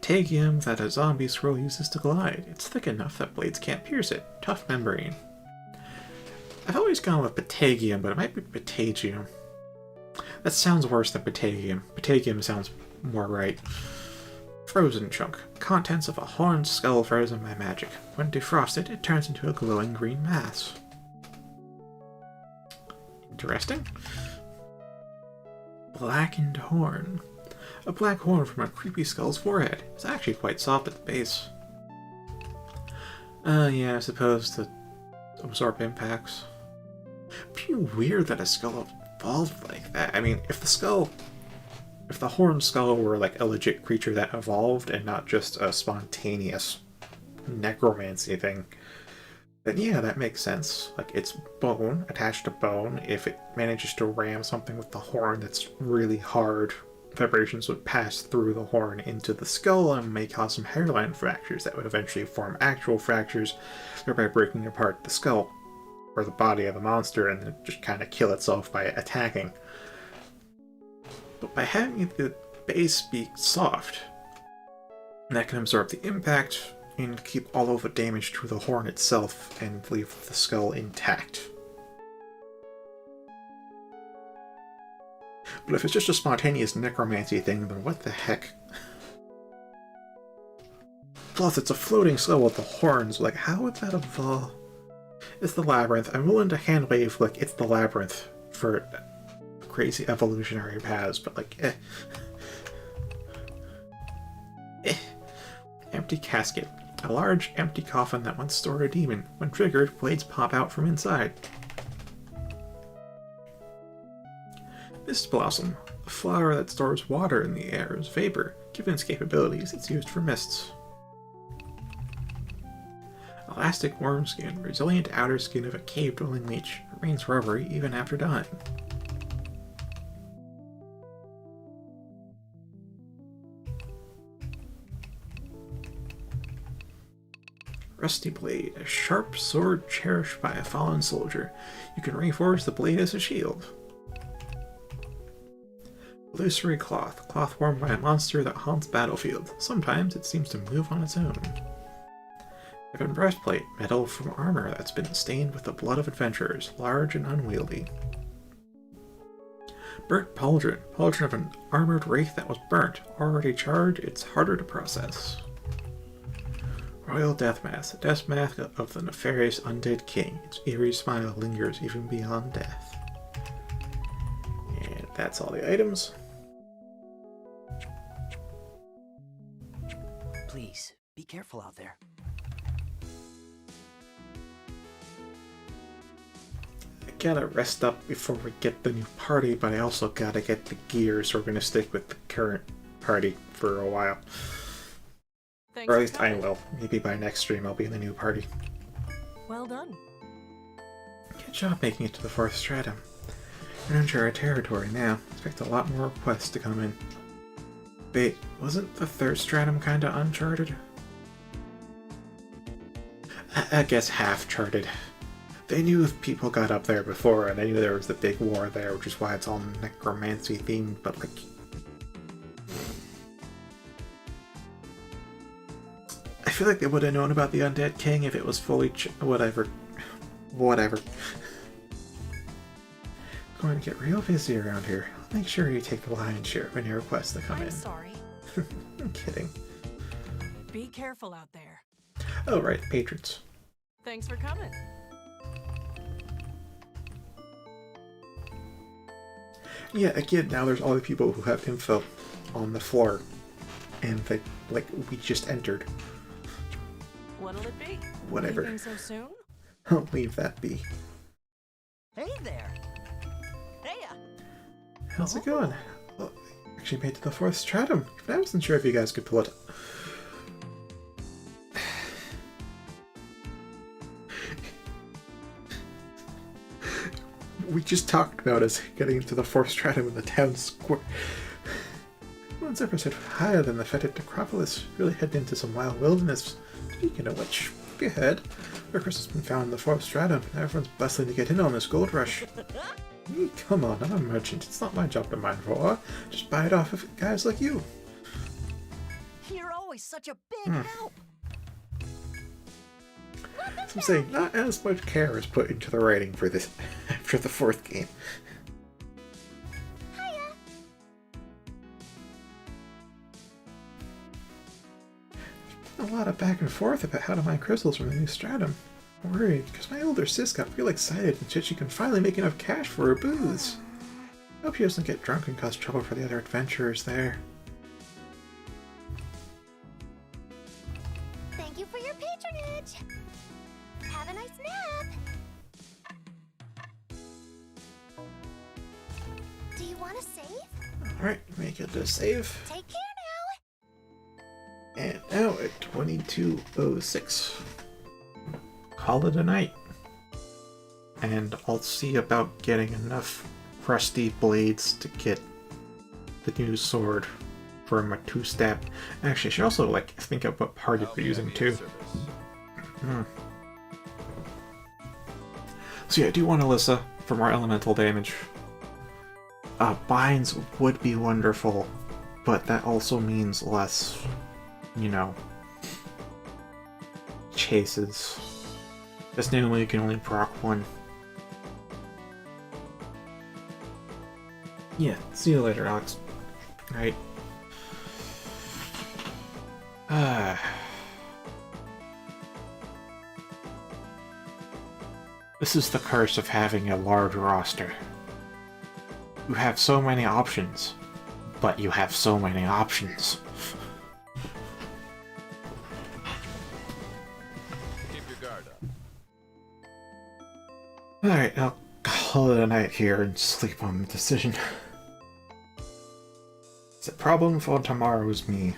Patagium that a zombie scroll uses to glide. It's thick enough that blades can't pierce it. Tough membrane. I've always gone with patagium, but it might be patagium. That sounds worse than patagium. Patagium sounds more right. Frozen chunk. Contents of a horned skull frozen by magic. When defrosted, it turns into a glowing green mass. Interesting. Blackened horn. A black horn from a creepy skull's forehead. It's actually quite soft at the base. Yeah, I suppose to absorb impacts. Pretty weird that a skull evolved like that. I mean, if the skull if the horned skull were like a legit creature that evolved and not just a spontaneous necromancy thing, then yeah, that makes sense. Like, it's bone attached to bone. If it manages to ram something with the horn that's really hard, vibrations would pass through the horn into the skull and may cause some hairline fractures that would eventually form actual fractures, thereby breaking apart the skull or the body of the monster and then just kind of kill itself by attacking. But by having the base be soft, that can absorb the impact and keep all of the damage to the horn itself and leave the skull intact. But if it's just a spontaneous necromancy thing, then what the heck? Plus, it's a floating skull with the horns. Like, how would that evolve? It's the labyrinth. I'm willing to hand wave, like, it's the labyrinth for crazy evolutionary paths, but like, Empty casket. A large, empty coffin that once stored a demon. When triggered, blades pop out from inside. Mist Blossom. A flower that stores water in the air as vapor. Given its capabilities, it's used for mists. Elastic worm skin. Resilient outer skin of a cave-dwelling leech. Remains rubbery even after dying. Rusty Blade, a sharp sword cherished by a fallen soldier. You can reforge the blade as a shield. Illusory Cloth, cloth worn by a monster that haunts battlefields. Sometimes it seems to move on its own. Riven Breastplate, metal from armor that's been stained with the blood of adventurers, large and unwieldy. Burnt Pauldron, pauldron of an armored wraith that was burnt. Already charred, it's harder to process. Royal Death Mask, a death mask of the nefarious undead king. Its eerie smile lingers even beyond death. And that's all the items. Please, be careful out there. I gotta rest up before we get the new party, but I also gotta get the gear, so we're gonna stick with the current party for a while. Thanks Or at for least I coming. will. Maybe by next stream I'll be in the new party. Well done. Good job making it to the 4th stratum. You're in uncharted territory now. Expect a lot more requests to come in. Wait, wasn't the 3rd stratum kinda uncharted? I guess half-charted. They knew if people got up there before, and they knew there was the big war there, which is why it's all necromancy themed, but like... I feel like they would have known about the Undead King if it was fully whatever. Whatever. It's going to get real busy around here. I'll make sure you take the lion's share of any requests that come I'm in. sorry. I'm kidding. Be careful out there. Oh, right, patrons. Thanks for coming. Yeah, again, now there's all the people who have info on the floor. And they, like, we just entered. What'll it be? Whatever. Leaving so soon? I'll leave that be. Hey there. Heya. How's it going? Well, actually made to the 4th stratum. I wasn't sure if you guys could pull it. We just talked about us getting into the 4th stratum in the town square. One's episode higher than the fetid necropolis. Really heading into some wild wilderness. Speaking of which, have you heard? Workers has been found in the 4th stratum. Everyone's bustling to get in on this gold rush. Come on, I'm a merchant. It's not my job to mine for ore. Just buy it off of guys like you. You're always such a big help. So I'm saying not as much care is put into the writing for this after the 4th game. Hiya. A lot of back and forth about how to mine crystals from the new stratum. I'm worried because my older sis got real excited and said she can finally make enough cash for her booze. Hope she doesn't get drunk and cause trouble for the other adventurers there. Thank you for your patronage. Have a nice nap. Do you want to save? Alright, make it a save. Take care And now at 22:06. Call it a night. And I'll see about getting enough rusty blades to get the new sword from a 2-step. Actually, I should also like think of what part I'll you're be using at too. your service. So yeah, I do want Alyssa for more elemental damage. Binds would be wonderful, but that also means less, you know, chases. Because normally you can only proc one. Yeah, see you later, Alex. Right. This is the curse of having a large roster. You have so many options, but you have so many options. Keep your guard up. Alright, I'll call it a night here and sleep on the decision. The problem for tomorrow is me.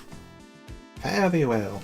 Fare thee well.